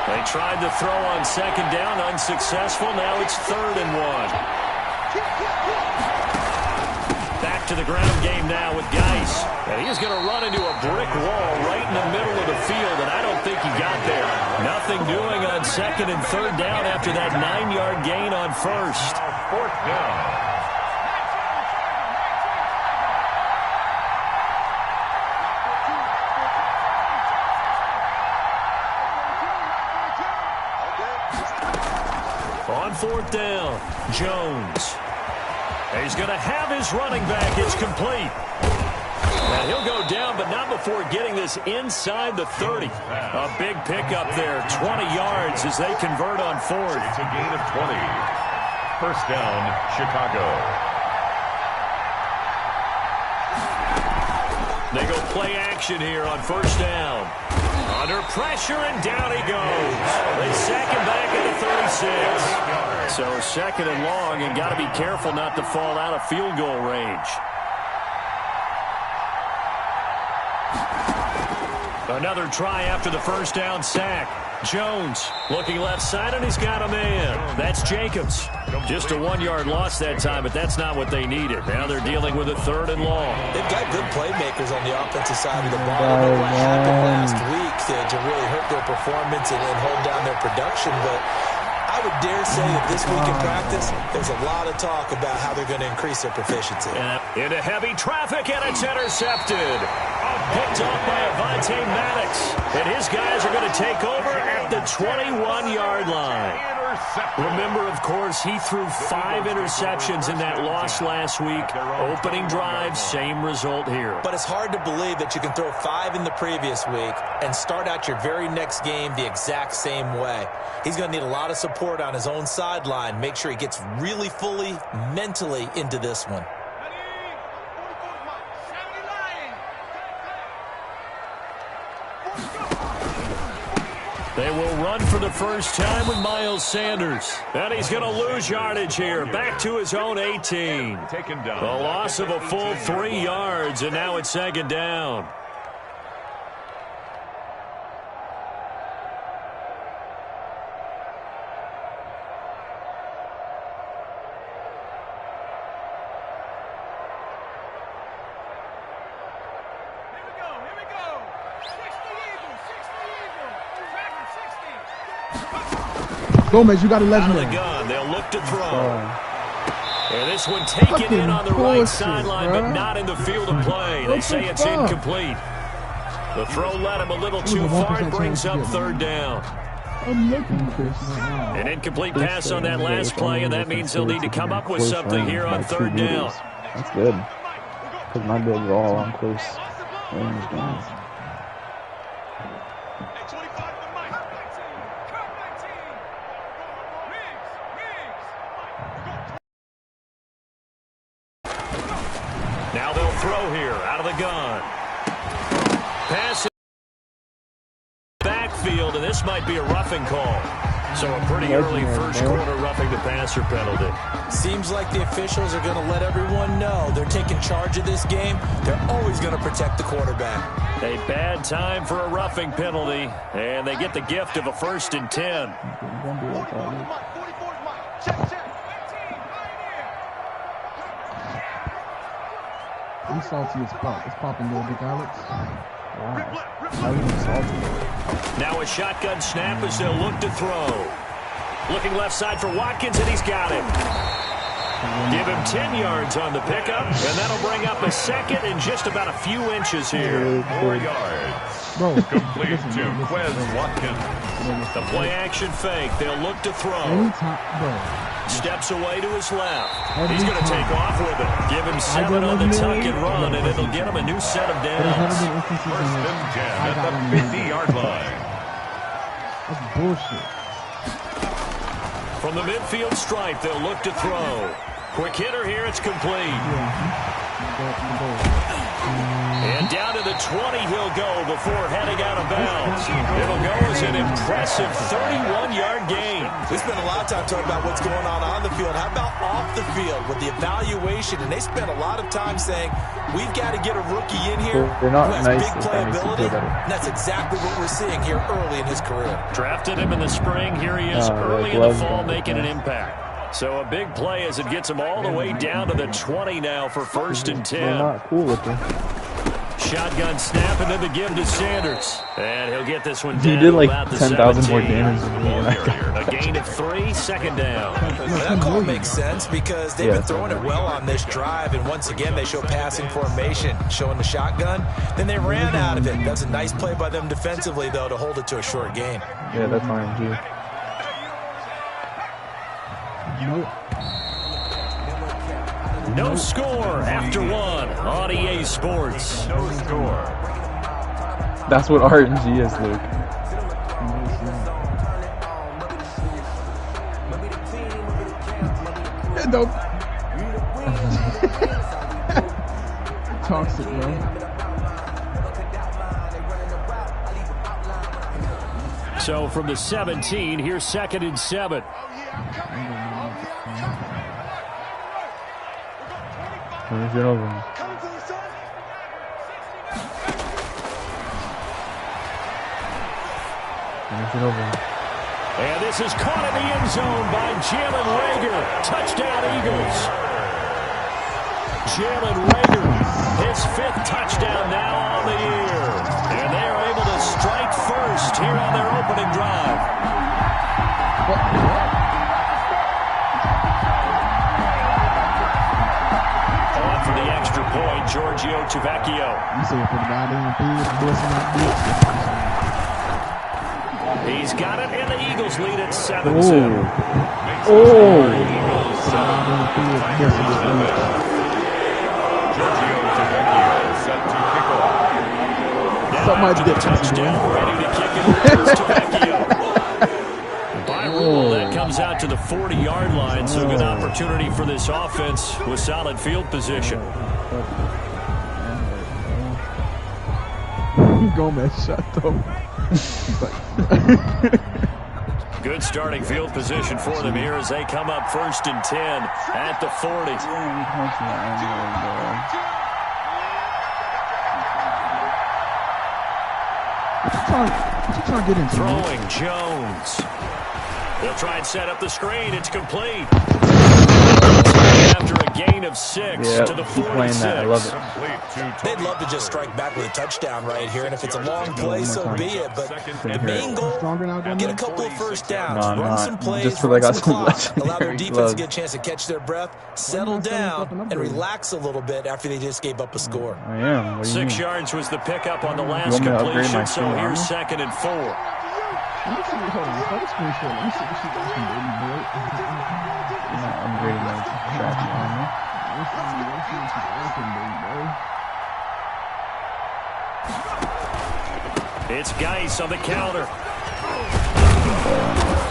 They tried to throw on 2nd down, unsuccessful. Now it's 3rd and 1. Back to the ground game now with Geis. And he's going to run into a brick wall right in the middle of the field, and I don't think he got there. Nothing doing on 2nd and 3rd down after that 9-yard gain on first. 4th down. On 4th down, Jones. He's going to have his running back. It's complete. And he'll go down, but not before getting this inside the 30. A big pickup there, 20 yards as they convert on 4th. It's a gain of 20. First down, Chicago. They go play action here on first down. Under pressure, and down he goes. They sack him back at the 36. So 2nd and long, and got to be careful not to fall out of field goal range. Another try after the first down sack. Jones looking left side, and he's got a man. That's Jacobs. Just a 1-yard loss that time, but that's not what they needed. Now they're dealing with a 3rd and long. They've got good playmakers on the offensive side of the ball. I don't know what happened last week to really hurt their performance and hold down their production, but I would dare say that this week in practice, there's a lot of talk about how they're going to increase their proficiency. Into heavy traffic, and it's intercepted. Picked off by Avonte Maddox. And his guys are going to take over at the 21-yard line. Remember, of course, he threw 5 interceptions in that loss last week. Opening drive, same result here. But it's hard to believe that you can throw 5 in the previous week and start out your very next game the exact same way. He's going to need a lot of support on his own sideline. Make sure he gets really fully, mentally into this one. They will run for the first time with Miles Sanders. And he's going to lose yardage here. Back to his own 18. The loss of a full 3 yards, and now it's 2nd down. Gomez, you got to let Out him of the gun, they'll look to throw. And this one taken in on the right sideline, but not in the field of play. They say it's incomplete. The throw led him a little too far and brings up 3rd down. An incomplete pass on that last play, and that means they'll need to come up with something here on 3rd down. That's good. Because my bigs are all on close range games. Now they'll throw here out of the gun. Pass in the backfield, and this might be a roughing call. So a pretty early first quarter roughing the passer penalty. Seems like the officials are going to let everyone know they're taking charge of this game. They're always going to protect the quarterback. A bad time for a roughing penalty, and they get the gift of a 1st and 10. I'm salty as fuck. It's popping there, Big Alex. Wow. How are you salty? Now a shotgun snap as they'll look to throw. Looking left side for Watkins, and he's got him. Give him 10 yards on the pickup, and that'll bring up a 2nd and just about a few inches here. 4 yards. Complete to Quez Watkins. The play-action fake. They'll look to throw. Steps away to his left. He's going to take off with it. Give him 7 on the tuck and run, and it'll get him a new set of downs. 1st and 10 at the 50-yard line. That's bullshit. From the midfield stripe, they'll look to throw. Quick hitter here, it's complete. And down to the 20 he'll go before heading out of bounds. It'll go as an impressive 31-yard gain. We spent a lot of time talking about what's going on the field. How about off the field with the evaluation? And they spent a lot of time saying, we've got to get a rookie in here They're not who has nice big playability. And that's exactly what we're seeing here early in his career. Drafted him in the spring. Here he is early in the fall making an impact. So a big play as it gets him all the way down to the 20 now for 1st and 10. They're not cool with him. Shotgun snap and then the give to Sanders. And he'll get this one down. He did like about the 10,000 more 17. damage than me. A gain of 3, 2nd down. That call makes sense because they've been throwing it well on this drive, and once again they show passing formation, showing the shotgun. Then they ran out of it. That's a nice play by them defensively, though, to hold it to a short gain. Yeah, that's RNG. No score after 1 on EA Sports. No score. That's what RNG is, Luke. Nope. Toxic, bro. So from the 17, here's 2nd and 7. Where's your over? And this is caught in the end zone by Jalen Reagor. Touchdown, Eagles. Jalen Reagor, his 5th touchdown now on the year. And they are able to strike first here on their opening drive. On for the extra point, Giorgio Tavecchio. You say it for the goddamn field, He's got it, and the Eagles lead at 7-7. Somebody did touchdown, ready to kick it. Tavecchio. By rule, that comes out to the 40-yard line, so good opportunity for this offense with solid field position. Gomez shut though. Good starting field position for them here as they come up 1st and 10 at the 40. What you trying to get into? Throwing Jones. They'll try and set up the screen. It's complete. After a gain of 6 to the 46. I love it. They'd love to just strike back with a touchdown right here, and if it's a long play, so be it. But the main goal, get a couple of first downs, run some plays, just for like allow their defense to get a chance to catch their breath, settle down, and relax a little bit after they just gave up a score. I am. What do you 6 mean? yards was the pickup on the last completion, so here's 2nd and 4. Let me see, hold on, let me screenshot. Let me see what she got from Baby Boy. I'm grading my traction on me. Let's see what she got from Baby Boy. It's Geis on the counter.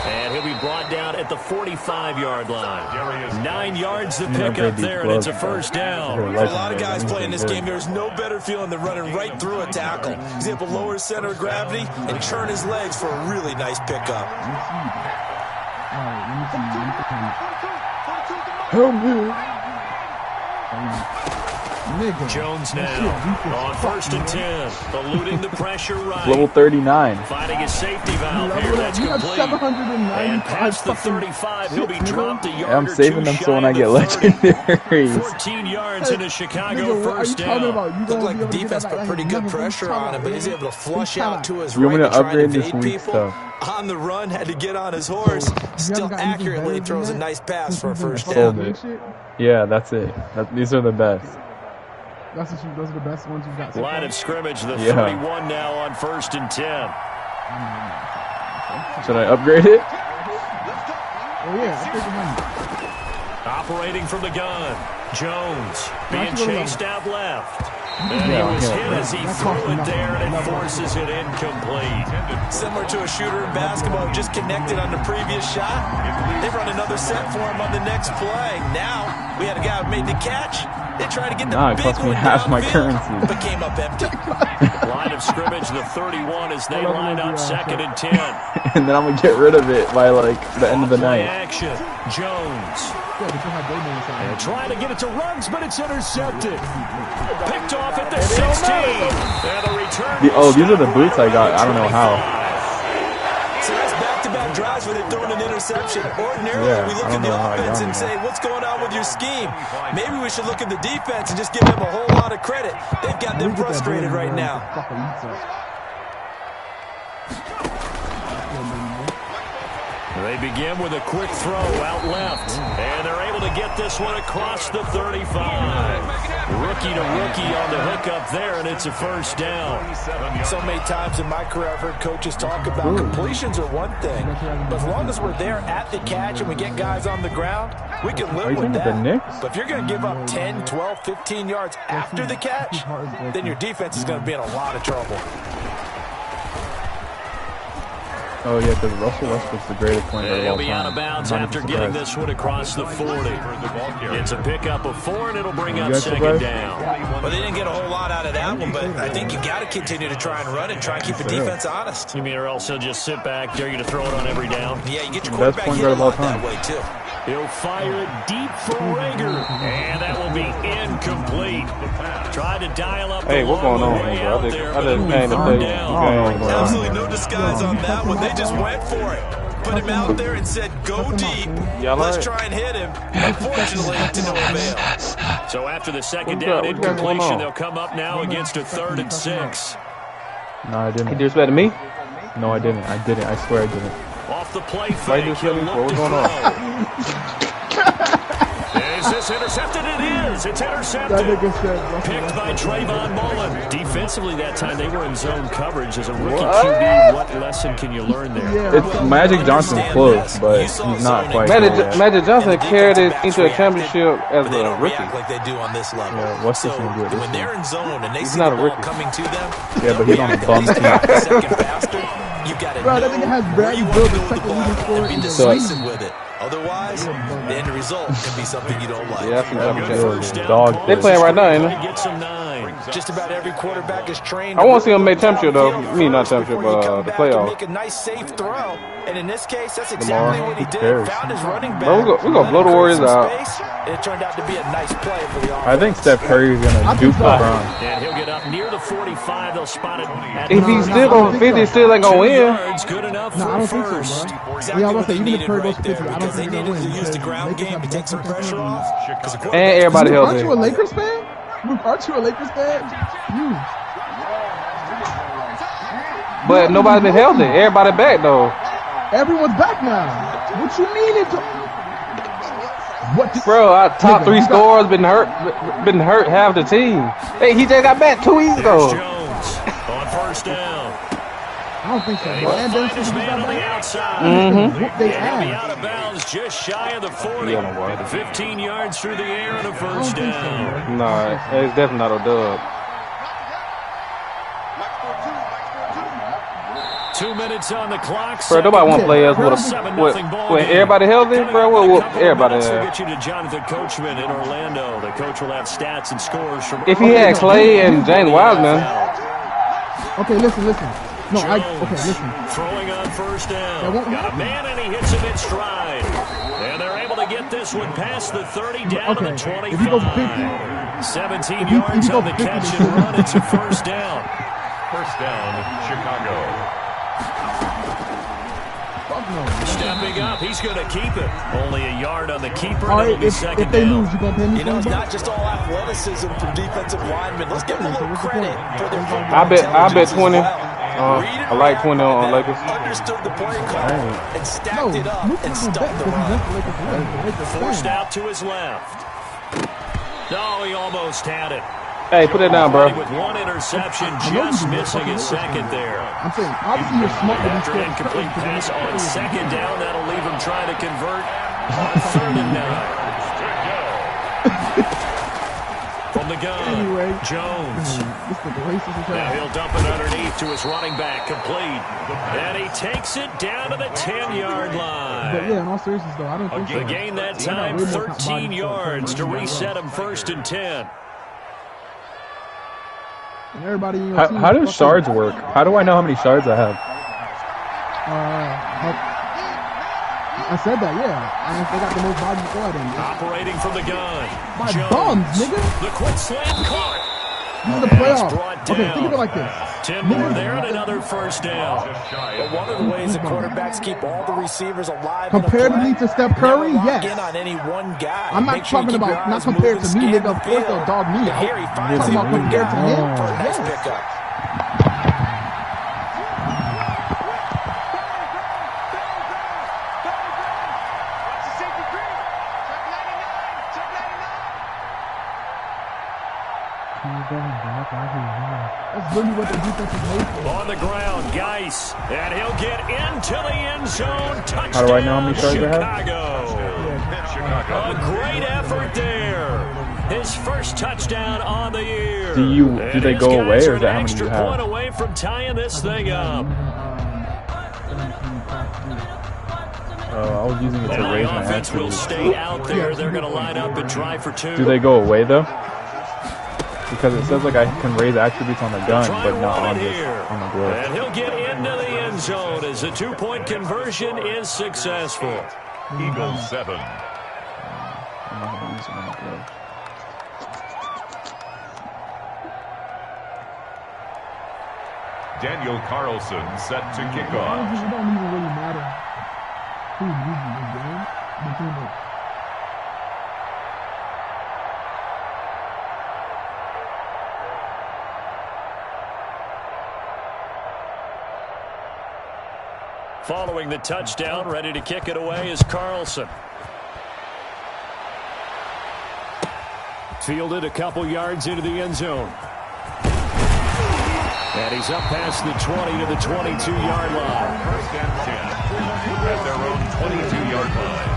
And he'll be brought down at the 45-yard line. 9 yards to pick up there, and it's a first down. For a lot of guys playing this game, there's no better feeling than running right through a tackle. He's able to lower his center of gravity and turn his legs for a really nice pickup. Help me. Jones now on 1st and 10, eluding the pressure right. Level 39. Finding his safety valve here. That's complete. And past the 35, he'll be dropped a yard I'm saving them so when I get legendaries. 14 yards into Chicago, first down. Looked like the defense put pretty good pressure on him, but he's able to flush out to his You want right me to and try upgrade to this evade week people. stuff? On the run, had to get on his horse. Still accurately throws a nice pass for a first Sold down. it. Yeah, that's it. These are the best. Those are the best ones you've got. Line of scrimmage, the 31 now on 1st and 10. Should I upgrade it? Oh yeah, I think Operating from the gun, Jones being chased out left. And he was hit as he threw it there, and it forces it incomplete. Similar to a shooter in basketball who just connected on the previous shot. They run another set for him on the next play. Now, we had a guy who made the catch. They tried to get the it big cost me one half my downfield, currency. but came up empty. Line of scrimmage, the 31, as they line up 2nd and 10. And then I'm going to get rid of it by, like, the end of the Play night. action, Jones. And trying to get it to Ruggs, but it's intercepted. Picked off at the 16. And the return. These are the boots I got. I don't know how. So that's back-to-back drives where they're throwing an interception. Ordinarily, we look at the offense and say, what's going on with your scheme? Maybe we should look at the defense and just give them a whole lot of credit. They've got them frustrated right now. They begin with a quick throw out left, and they're able to get this one across the 35. Rookie to rookie on the hook up there, and it's a first down. So many times in my career I've heard coaches talk about completions are one thing, but as long as we're there at the catch and we get guys on the ground, we can live with that. But if you're going to give up 10, 12, 15 yards after the catch, then your defense is going to be in a lot of trouble. Oh, yeah, because Russell Westbrook's the greatest player of all time. He'll be out of bounds after getting this one across the 40. It's a pickup of 4, and it'll bring up 2nd down. Well, they didn't get a whole lot out of that one, but I think you got to continue to try and run and try and keep the defense honest. You mean or else he'll just sit back, dare you to throw it on every down? Yeah, you get your quarterback hit a lot that way, too. He'll fire it deep for Rager, and that will be incomplete. Tried to dial up the what's going on, way bro? out there, I but it'll just be came to third tell you. down. Absolutely no disguise on that one. They just went for it. Put him out there and said, go deep. Let's try and hit him. Unfortunately, to no avail. So after the second down incompletion, they'll come up now against a 3rd and 6. No, I didn't. He disrespected me? No, I didn't. I didn't. I swear I didn't. Off the play fake, he'll look what's to going throw. on? Is this intercepted? It is. It's intercepted. Picked by Trayvon Mullen. Defensively that time, they were in zone coverage. As a rookie QB, what lesson can you learn there? It's Magic Johnson close, but he's not quite. Magic Johnson carried it into a championship as a rookie. Act like they do on this level. Yeah, what's this going to do? When they're in zone and they see not the a ball rookie. coming to them, Yeah, but he's on a bum team. second faster, you got to Bro, that nigga has Bradley Bill, the second leading scorer and be in the decisive league. with it. Otherwise, the end result can be something you don't like. Yeah, I think First championship down, dog. They playing right now, ain't they? Get some 9. Just about every quarterback is trained. I want to see him make championship though. Me, not championship, but the playoff. Make a nice safe throw, and in this case, that's exactly what he did. cares? Found his running back. Bro, we gonna blow the Warriors out. And it turned out to be a nice play for the offense. I think Steph Curry is gonna dupe LeBron. And he'll get up near the 45. They'll spot it at If he's still on 50, still ain't gonna 2 win. yards. Good enough No, I for don't think first. so, bro. Exactly Yeah, I was what about to say, they even if needed Curry right goes to there, 50, I don't because they think they're needed gonna to win. use the ground Lakers game have to take some better pressure team. off. And everybody Aren't healthy. you a Lakers fan? Aren't you a Lakers fan? You. But nobody been healthy. Everybody back though. Everyone's back now. What you mean? What? Bro, our top 3 scorers been hurt half the team. Hey, he just got back 2 weeks ago. There's Jones on first down. I don't think so. And Bro. he'll And find then his man on the outside. They And he'll be add. out of bounds just shy of the 40. 15 yards through the air and a first down. Nah, it's definitely not a dub. 2 minutes on the clock. Bro, nobody want to play us with everybody healthy, bro. What everybody We'll have. get you to Jonathan Coachman in Orlando. The coach will have stats and scores from. If he had Clay and James Wiseman. Okay, listen. No, Jones listen. throwing on first down. Got a man and he hits him in stride. And they're able to get this one past the 30 down to the 25. If he goes 50, 17 yards on the catch and run. It's a first down. First down, Chicago. Stepping up, he's going to keep it. Only a yard on the keeper. All That'll right, be if second they down. lose, you gonna pay me You know, it's $20? not just all athleticism from defensive linemen. Let's give them a little credit for their football I bet intelligence 20. as well. Read it I like 20 on read it, Lakers. Understood the play call and stacked No, it up Luke and not stuffed bet the because he run. wants the Lakers to win. The Lakers Forced win. out to his left. No, he almost had it. Hey, put it down, bro. With one interception, I know just you do. missing his second there. I'm saying, obviously you're smart to be After an scared. incomplete pass on second down, that'll leave him trying to convert on 3rd and 9. From the gun, Anyway. Jones. This is the racist as Now hell. he'll dump it underneath to his running back, complete. And he takes it down to the 10-yard But line. yeah, in all seriousness though, I don't think so. The gain that They got time, way more 13 bodies yards to than reset him 1st and 10. And everybody in your team How do fucking- shards work? How do I know how many shards I have? I said that, yeah. And if they got the most bodies to go at him. Operating from the gun. My Jones. bums, nigga. The quick slam caught. This is the He's playoffs. brought Okay, down. think of it like this. 10 more there and another first down. But one of the ways that quarterbacks keep all the receivers alive Comparatively to Steph Curry, never lock yes. in on any one guy. I'm not Make sure you talking keep your about, not eyes compared moving, to me, scan nigga. Of the course field. they'll dog me And out. here he I'm finds talking the about one compared to guy him. for a nice Yes. pickup. That's really what the defense is made for. On the ground, Geis. And he'll get into the end zone. Touchdown, How do I know how many shards I have? Chicago. A great effort there. His first touchdown on the year. Do they go away, or is that how many extra you have? point away from tying this thing up. I was using it to And raise the my offense will attributes. stay out there. They're going to line up and try for two. Do they go away though? Because it says like I can raise attributes on the gun, Try but to not run on it this here. on the glove. And he'll get into the end zone as the 2-point conversion is successful. Eagles 7, I'm not gonna use him on the play. Daniel Carlson set to kick off. It don't even really matter who's losing this game between the. Following the touchdown, ready to kick it away is Carlson. Fielded a couple yards into the end zone. And he's up past the 20 to the 22-yard line. First and 10 at their own 22-yard line.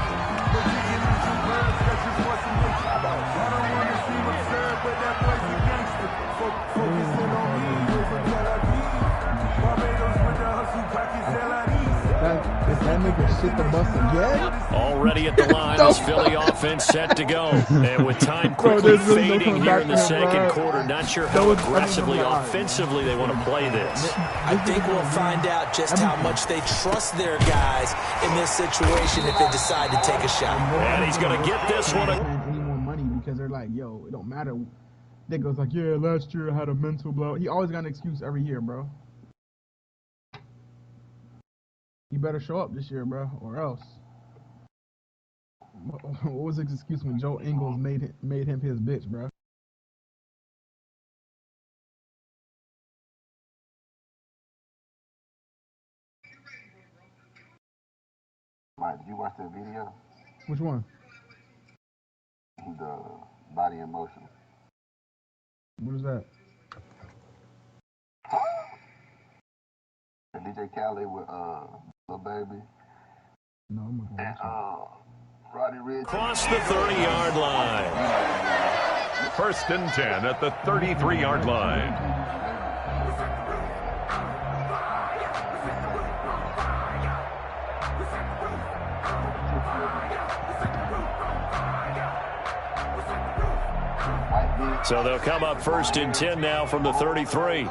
If that nigga shit the bus again? Already at the line, this Philly offense set to go. And with time quickly fading here in the second quarter, not sure how aggressively, offensively they want to play this. I think we'll find out just how much they trust their guys in this situation if they decide to take a shot. And he's going to get this one. Any more money because they're like, yo, it don't matter. Nigga's like, yeah, last year I had a mental blow. He always got an excuse every year, bro. You better show up this year, bro, or else. What was his excuse when Joe Ingles made him his bitch, bro? Mike, did you watch that video? Which one? The body in motion. What is that? DJ Khaled with Lil Baby. No, I'm not And gonna Roddy Ricch. Across the 30-yard line. First and 10 at the 33-yard line. So they'll come up first and 10 now from the 33.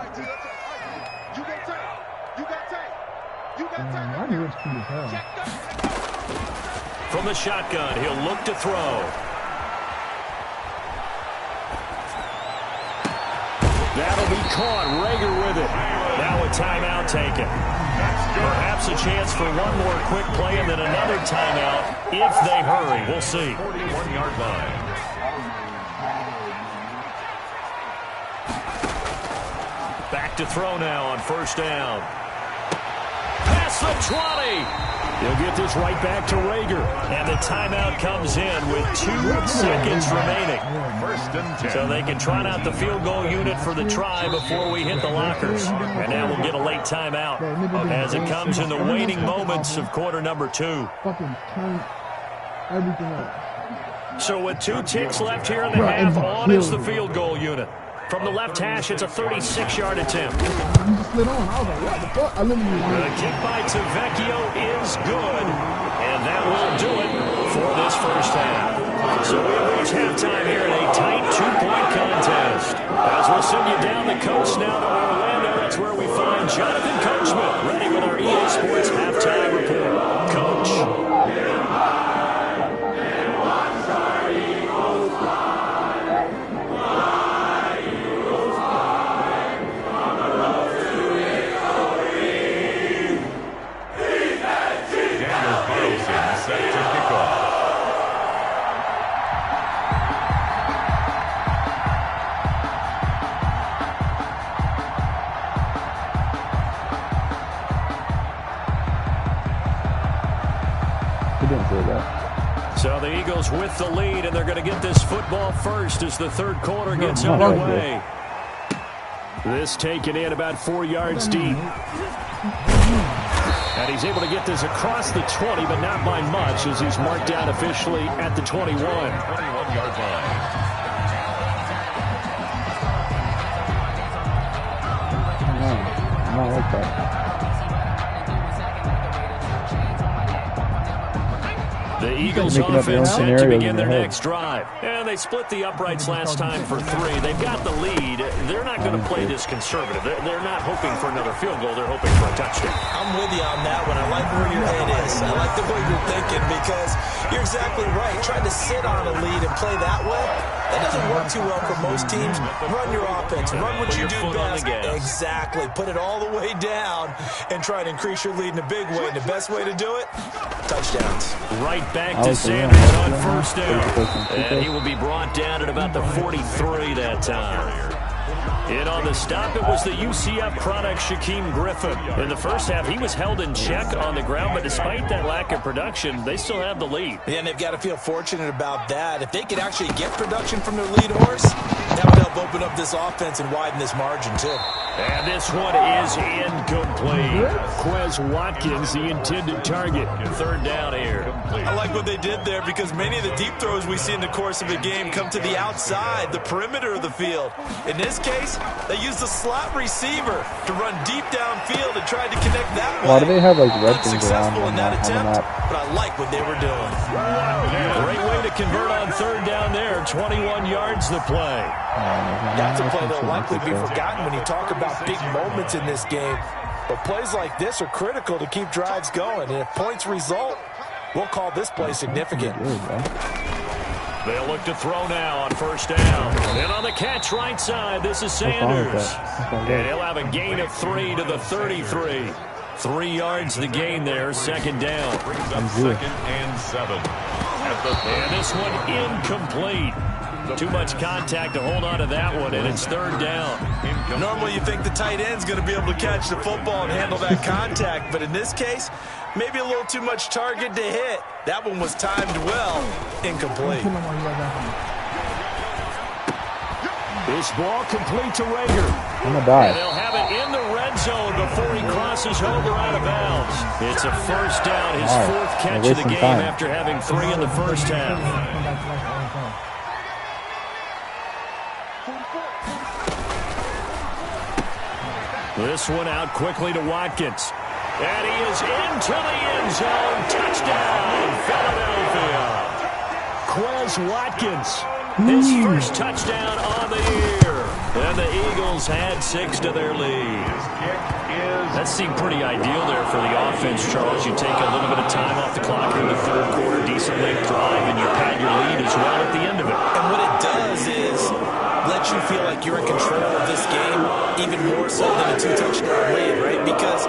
Roddy Ricch cool as hell. From the shotgun, he'll look to throw. That'll be caught. Rager with it. Now a timeout taken. Perhaps a chance for one more quick play and then another timeout if they hurry. We'll see. 41-yard line. Back to throw now on first down. Past the 20. He'll get this right back to Rager. And the timeout comes in with 2 seconds remaining. First and 10. So they can trot out the field goal unit for the try before we hit the lockers. And now we'll get a late timeout as it comes in the waning moments of quarter number 2. Fucking turn everything up. So with 2 ticks left here in the half, on is the field goal unit. From the left hash, it's a 36-yard attempt. You just slid on. I was like, what the fuck? I literally The kick by Tavecchio is good, and that will do it for this first half. So we reach halftime here in a tight 2-point contest. As we'll send you down the coast now to Orlando, that's where we find Jonathan Coachman, ready with our EA Sports halftime report. Coach. Set to kick off. He didn't say that. So the Eagles with the lead, and they're going to get this football first as the third quarter gets underway. This taken in about 4 yards deep. And he's able to get this across the 20, but not by much, as he's marked down officially at the 21. 21-yard line. I don't like that. The Eagles offense set to begin their next drive. And they split the uprights last time for 3. They've got the lead. They're not going to play this conservative. They're not hoping for another field goal. They're hoping for a touchdown. I'm with you on that one. I like where your head is. I like the way you're thinking because you're exactly right. Trying to sit on a lead and play that way, that doesn't work too well for most teams. Run your offense. Run what you do best. Exactly. Put it all the way down and try to increase your lead in a big way. And the best way to do it, touchdowns. Right back to Sanders on first down. And he will be brought down at about the 43 that time. In on the stop, it was the UCF product, Shaquem Griffin. In the first half, he was held in check on the ground, but despite that lack of production, they still have the lead. Yeah, and they've got to feel fortunate about that. If they could actually get production from their lead horse, that would help open up this offense and widen this margin, too. And this one is incomplete. Quez Watkins, the intended target. Third down here. I like what they did there because many of the deep throws we see in the course of a game come to the outside, the perimeter of the field. In this case, they used the slot receiver to run deep downfield and tried to connect that way. Why do they have like red things around Unsuccessful in that attempt, but I like what they were doing. Great way to convert on third down there. 21 yards the play. That's a play that'll likely be forgotten when you talk about big moments in this game. But plays like this are critical to keep drives going. And if points result, we'll call this play significant. They'll look to throw now on first down. And on the catch right side, this is Sanders. And he'll have a gain of 3 to the 33. 3 yards the gain there, second down. Second and 7. And this one incomplete. Too much contact to hold on to that one, and it's third down. Normally you think the tight end's going to be able to catch the football and handle that contact, but in this case, maybe a little too much target to hit. That one was timed well. Incomplete. This ball complete to Rager. I'm going to die. And they'll have it in the red zone before he crosses over out of bounds. It's a first down, his fourth catch of the game after having 3 in the first half. This one out quickly to Watkins. And he is into the end zone. Touchdown, Philadelphia. Quez Watkins, his first touchdown on the year. And the Eagles had 6 to their lead. That seemed pretty ideal there for the offense, Charles. You take a little bit of time off the clock in the third quarter, decent late drive, and you pad your lead as well at the end of it. And what it does is let you feel like you're in control of this game even more so than a 2-touchdown lead, right? Because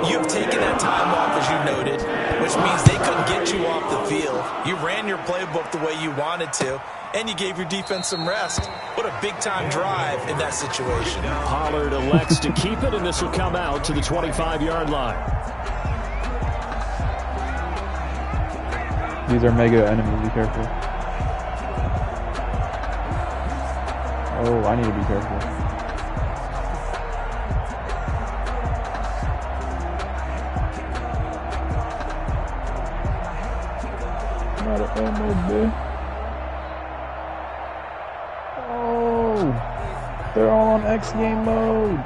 you've taken that time off, as you noted, which means they couldn't get you off the field. You ran your playbook the way you wanted to, and you gave your defense some rest. What a big-time drive in that situation. Pollard elects to keep it, and this will come out to the 25-yard line. These are mega enemies, be careful. Oh, I need to be careful. Not an ammo bit. Oh, they're all on X game mode.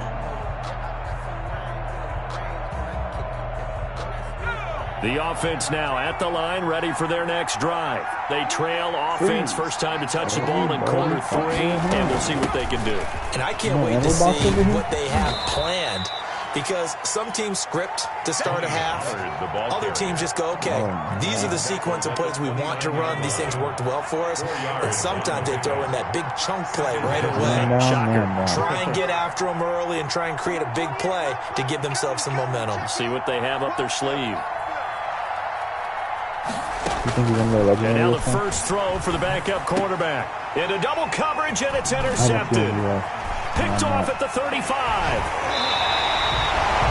The offense now at the line, ready for their next drive. They trail offense, first time to touch the ball in quarter 3, and we'll see what they can do. And I can't wait to see what they have planned, because some teams script to start a half. Other teams just go, okay, these are the sequence of plays we want to run. These things worked well for us. And sometimes they throw in that big chunk play right away. Shocker. Try and get after them early and try and create a big play to give themselves some momentum. See what they have up their sleeve. You think he's gonna go legendary? And now the first throw for the backup quarterback. Into double coverage, and it's intercepted. Picked off at the 35.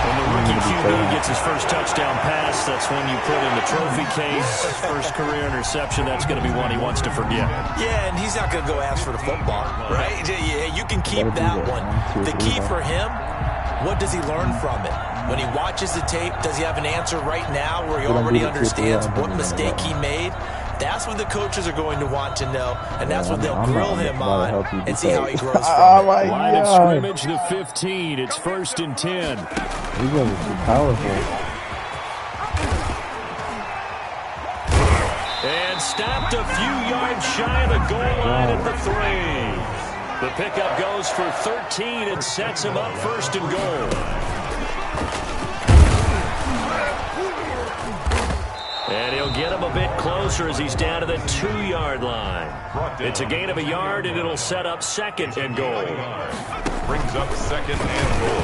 When the rookie QB gets his first touchdown pass, that's when you put in the trophy case. First career interception, that's going to be one he wants to forget. Yeah, and he's not going to go ask for the football, right? Yeah, you can keep that one. The key for him, what does he learn from it? When he watches the tape, does he have an answer right now where he already understands what mistake he made? That's what the coaches are going to want to know, and that's what they'll grill him on and see how he grows from it. Line of scrimmage, the 15. It's 1st and 10. These guys are too powerful. and stopped a few yards shy of the goal line at the 3. The pickup goes for 13 and sets him up first and goal. And he'll get him a bit closer as he's down to the 2-yard line. It's a gain of a yard, and it'll set up second and goal. Brings up second and goal.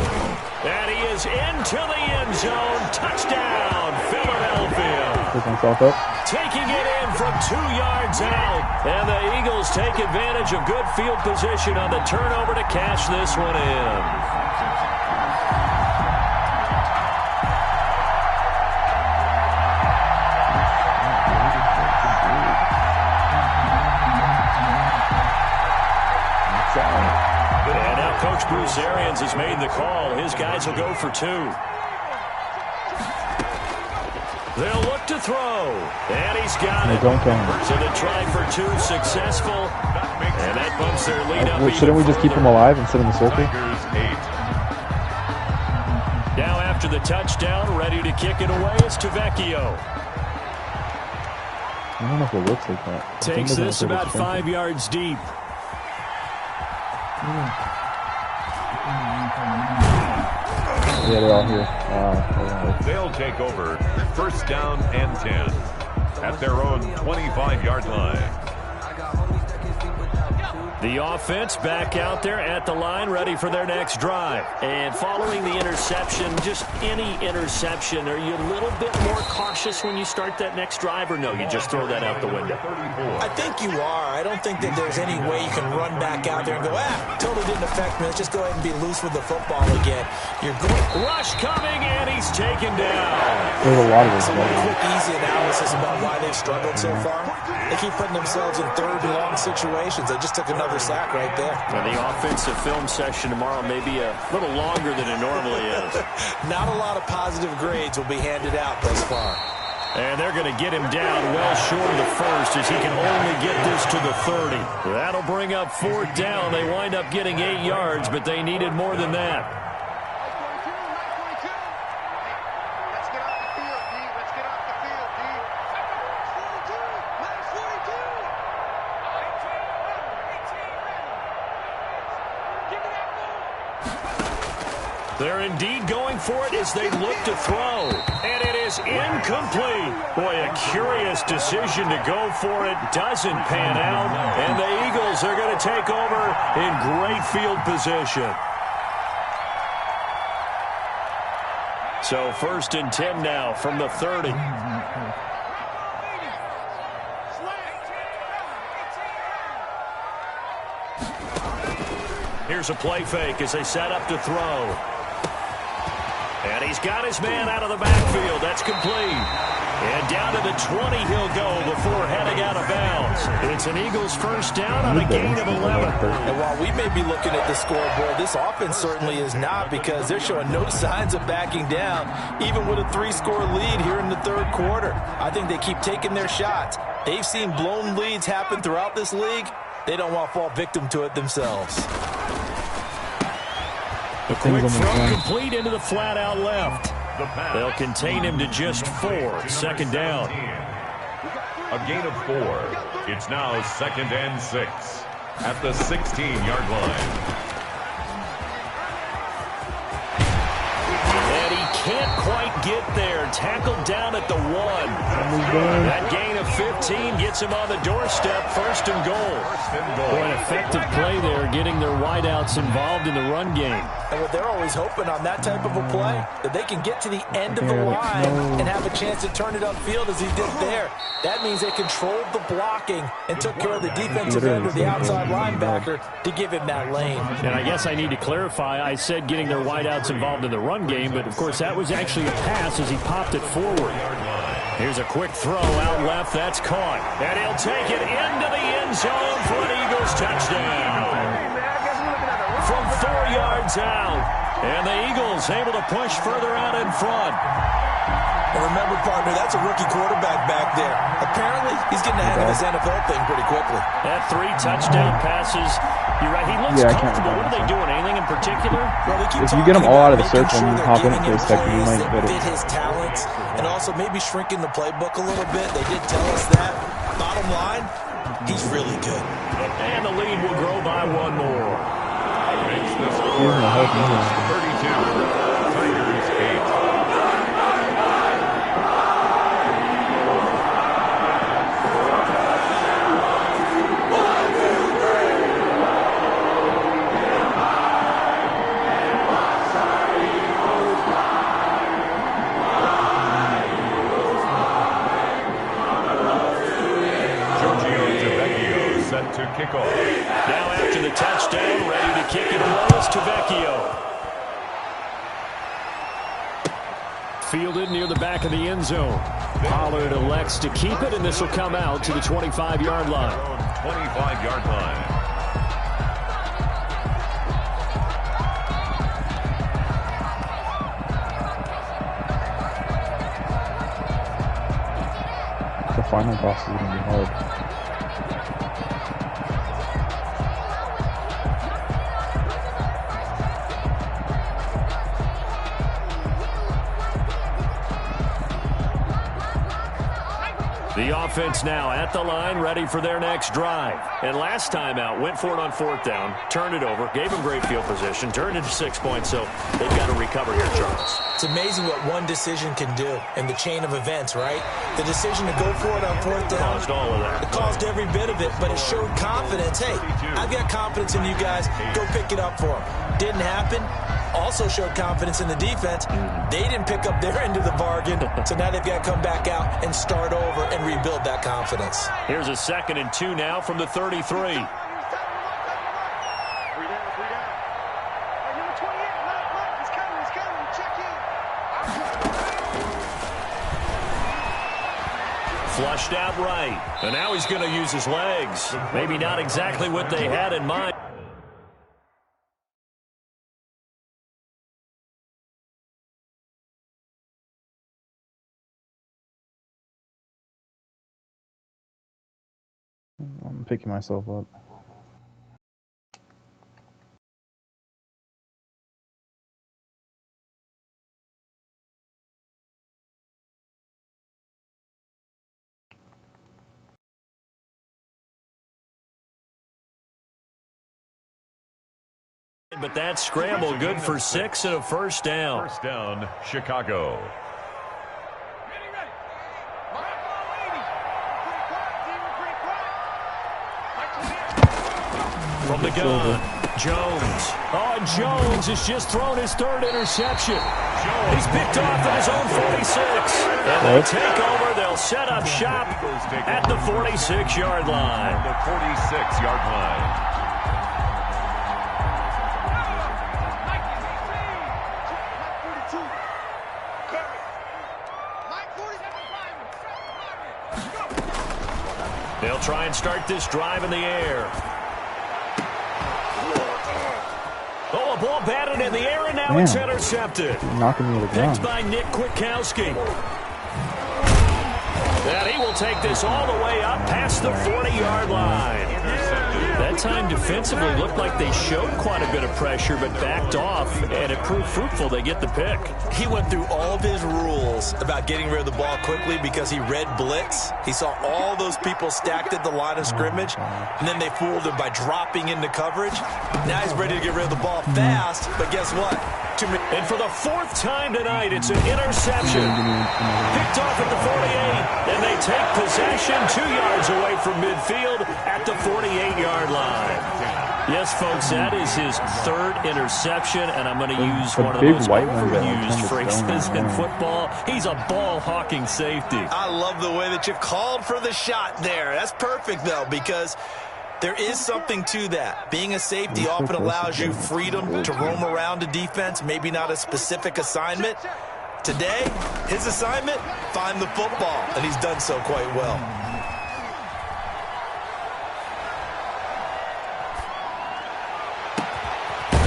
And he is into the end zone. Touchdown, Philadelphia. Pick himself up. Taking it in from 2 yards out. And the Eagles take advantage of good field position on the turnover to cash this one in. And now Coach Bruce Arians has made the call. His guys will go for 2. They'll look to throw. And he's got it. So the try for 2 successful. And that bumps their lead up. Shouldn't we just keep him alive and sit in the circle? Now after the touchdown, ready to kick it away is Tavecchio. I don't know if it looks like that. Takes this about 5 yards deep. Yeah, they're all here. They'll take over first down and 10 at their own 25-yard line. The offense back out there at the line, ready for their next drive. And following the interception, just any interception, are you a little bit more cautious when you start that next drive, or no, you just throw that out the window? I think you are. I don't think that there's any way you can run back out there and go, totally didn't affect me. Let's just go ahead and be loose with the football again. You're going. Rush coming, and he's taken down. There's a lot of this. So one quick, easy analysis about why they've struggled so far. They keep putting themselves in third and long situations. They just took another sack right there. And the offensive film session tomorrow may be a little longer than it normally is. Not a lot of positive grades will be handed out thus far. And they're going to get him down well short of the first as he can only get this to the 30. That'll bring up 4th down. They wind up getting 8 yards, but they needed more than that. They're indeed going for it as they look to throw. And it is incomplete. Boy, a curious decision to go for it. Doesn't pan out. And the Eagles are going to take over in great field position. So 1st and 10 now from the 30. Here's a play fake as they set up to throw. And he's got his man out of the backfield. That's complete. And down to the 20 he'll go before heading out of bounds. It's an Eagles first down on a gain of 11. And while we may be looking at the scoreboard, this offense certainly is not, because they're showing no signs of backing down, even with a 3-score lead here in the 3rd quarter. I think they keep taking their shots. They've seen blown leads happen throughout this league. They don't want to fall victim to it themselves. A quick throw complete into the flat out left. They'll contain him to just 4. 2nd down. A gain of 4. It's now 2nd and 6 at the 16-yard line. And he can't quite get there. Tackled down at the 1. That gain of 15 gets him on the doorstep. 1st and goal. Boy, an effective play there, getting their wideouts involved in the run game. And what they're always hoping on that type of a play, that they can get to the end of the line and have a chance to turn it upfield as he did there. That means they controlled the blocking and took care of the defensive end of the outside linebacker to give him that lane. And I guess I need to clarify, I said getting their wideouts involved in the run game, but of course that was actually a pass as he popped it forward. Here's a quick throw out left. That's caught. And he'll take it into the end zone for an Eagles touchdown. From 4 yards out. And the Eagles able to push further out in front. And remember, partner, that's a rookie quarterback back there. Apparently, he's getting the hang of his NFL thing pretty quickly. That 3 touchdown passes. You're right. He looks comfortable. What are they doing? Anything in particular? Well, if you get them all out of the circle and you hop in for a second, you might get it. Fit his talents, and also maybe shrinking the playbook a little bit. They did tell us that. Bottom line, he's really good. And the lead will grow by one more. Makes the score Eagles 32, Tigers 8. To kick off. Now after the touchdown, ready to kick it away is Tavecchio. Fielded near the back of the end zone. Pollard elects to keep it, and this will come out to the 25-yard line. 25-yard line. The final toss is going to be hard. The offense now at the line, ready for their next drive. And last time out, went for it on fourth down, turned it over, gave them great field position, turned into 6 points, so they've got to recover here, Charles. It's amazing what one decision can do in the chain of events, right? The decision to go for it on fourth down. Caused all of that. It caused every bit of it, but it showed confidence. Hey, I've got confidence in you guys. Go pick it up for them. Didn't happen. Also showed confidence in the defense. They didn't pick up their end of the bargain, so now they've got to come back out and start over and rebuild that confidence. Here's a 2nd and 2 now from the 33. Flushed out right, and now he's going to use his legs. Maybe not exactly what they had in mind. I'm picking myself up. But that scramble good for 6 and a first down. First down, Chicago. From the gun, Jones. Oh, and Jones has just thrown his 3rd interception. He's picked off at his own 46. And they take over. They'll set up shop at the 46-yard line. The 46-yard line. They'll try and start this drive in the air. Oh, a ball batted in the air, and now it's intercepted. Knocking me to the ground. Picked by Nick Kwiatkowski. And he will take this all the way up past the 40-yard line. That time defensively looked like they showed quite a bit of pressure but backed off, and it proved fruitful. They get the pick. He went through all of his rules about getting rid of the ball quickly because he read blitz. He saw all those people stacked at the line of scrimmage, and then they fooled him by dropping into coverage. Now he's ready to get rid of the ball fast, but guess what? And for the 4th time tonight, it's an interception. Picked off at the 48, and they take possession 2 yards away from midfield at the 48-yard line. Yes, folks, that is his 3rd interception, and I'm going to use one of the most overused phrases in football. He's a ball-hawking safety. I love the way that you called for the shot there. That's perfect, though, because there is something to that. Being a safety often allows you freedom to roam around a defense, maybe not a specific assignment. Today, his assignment, find the football, and he's done so quite well.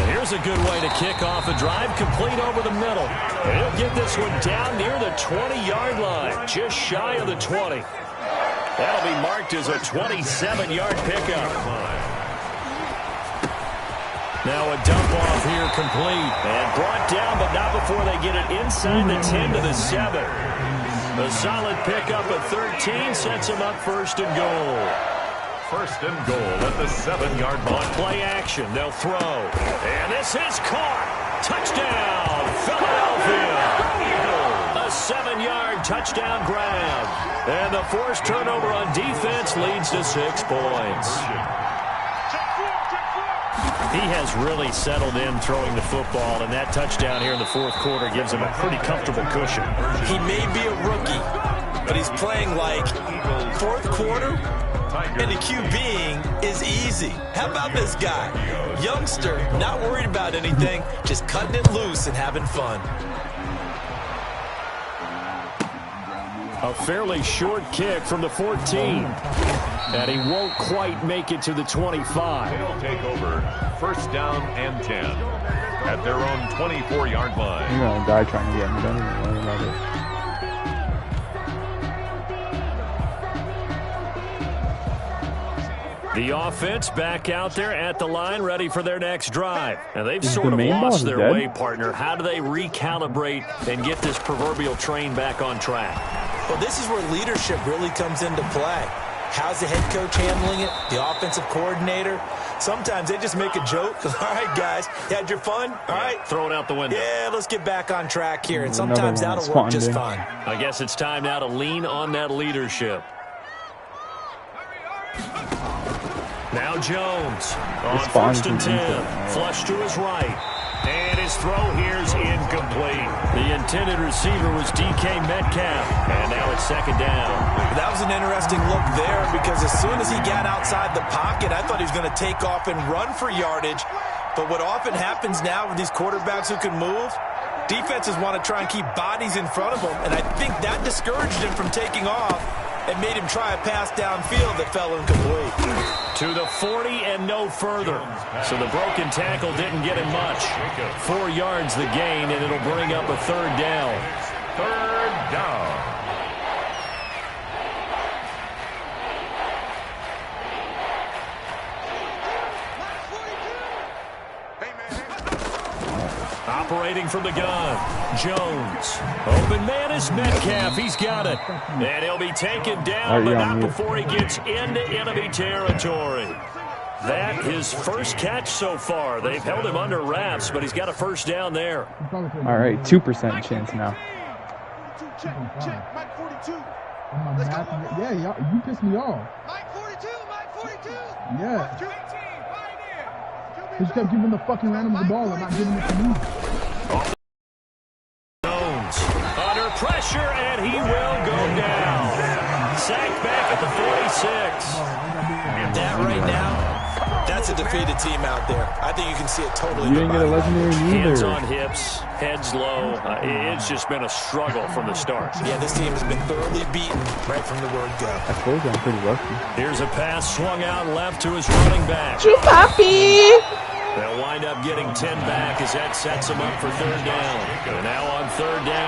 Here's a good way to kick off a drive, complete over the middle. He'll get this one down near the 20-yard line, just shy of the 20. That'll be marked as a 27-yard pickup. Now a dump off here complete. And brought down, but not before they get it inside the 10 to the 7. A solid pickup of 13 sets him up first and goal. First and goal at the 7-yard line. On play action, they'll throw. And this is caught. Touchdown, Philadelphia. A 7-yard touchdown grab. And the forced turnover on defense leads to 6 points. He has really settled in throwing the football, and that touchdown here in the fourth quarter gives him a pretty comfortable cushion. He may be a rookie, but he's playing like fourth quarter, and the QBing is easy. How about this guy? Youngster, not worried about anything, just cutting it loose and having fun. A fairly short kick from the 14. And he won't quite make it to the 25. They'll take over first down and 10 at their own 24-yard line. You're going to die trying to get me. Don't even worry about it. The offense back out there at the line, ready for their next drive. And they've Is sort the of main lost boss their dead? way, partner. How do they recalibrate and get this proverbial train back on track? Well, this is where leadership really comes into play. How's the head coach handling it? The offensive coordinator? Sometimes they just make a joke. All right, guys, you had your fun? All right. Throw it out the window. Yeah, let's get back on track here. And sometimes that'll work just fine. I guess it's time now to lean on that leadership. Now Jones on first and 10. Flush to his right. And his throw here's incomplete. The intended receiver was DK Metcalf. And now it's second down. That was an interesting look there because as soon as he got outside the pocket, I thought he was going to take off and run for yardage. But what often happens now with these quarterbacks who can move, defenses want to try and keep bodies in front of them. And I think that discouraged him from taking off and made him try a pass downfield that fell incomplete. To the 40 and no further. So the broken tackle didn't get him much. 4 yards the gain, and it'll bring up a third down. Third down. Operating from the gun, Jones. Open man is Metcalf. He's got it. And he'll be taken down, but not before he gets into enemy territory. That his first catch so far. They've held him under wraps, but he's got a first down there. All right, 2% chance now. Yeah, you pissed me off. Mike 42, Mike 42. Yeah. Dream team, right here. He just kept giving the fucking randoms the ball and not giving it to me. Jones under pressure, and he will go down. Sacked back at the 46. That right now, that's a defeated team out there. I think you can see it totally. You didn't get a legendary Hands either. on hips, heads low. It's just been a struggle from the start. Yeah, this team has been thoroughly beaten right from the word go. I told you I'm pretty lucky. Here's a pass swung out left to his running back. They'll wind up getting 10 back as that sets them up for third down. And now on third down.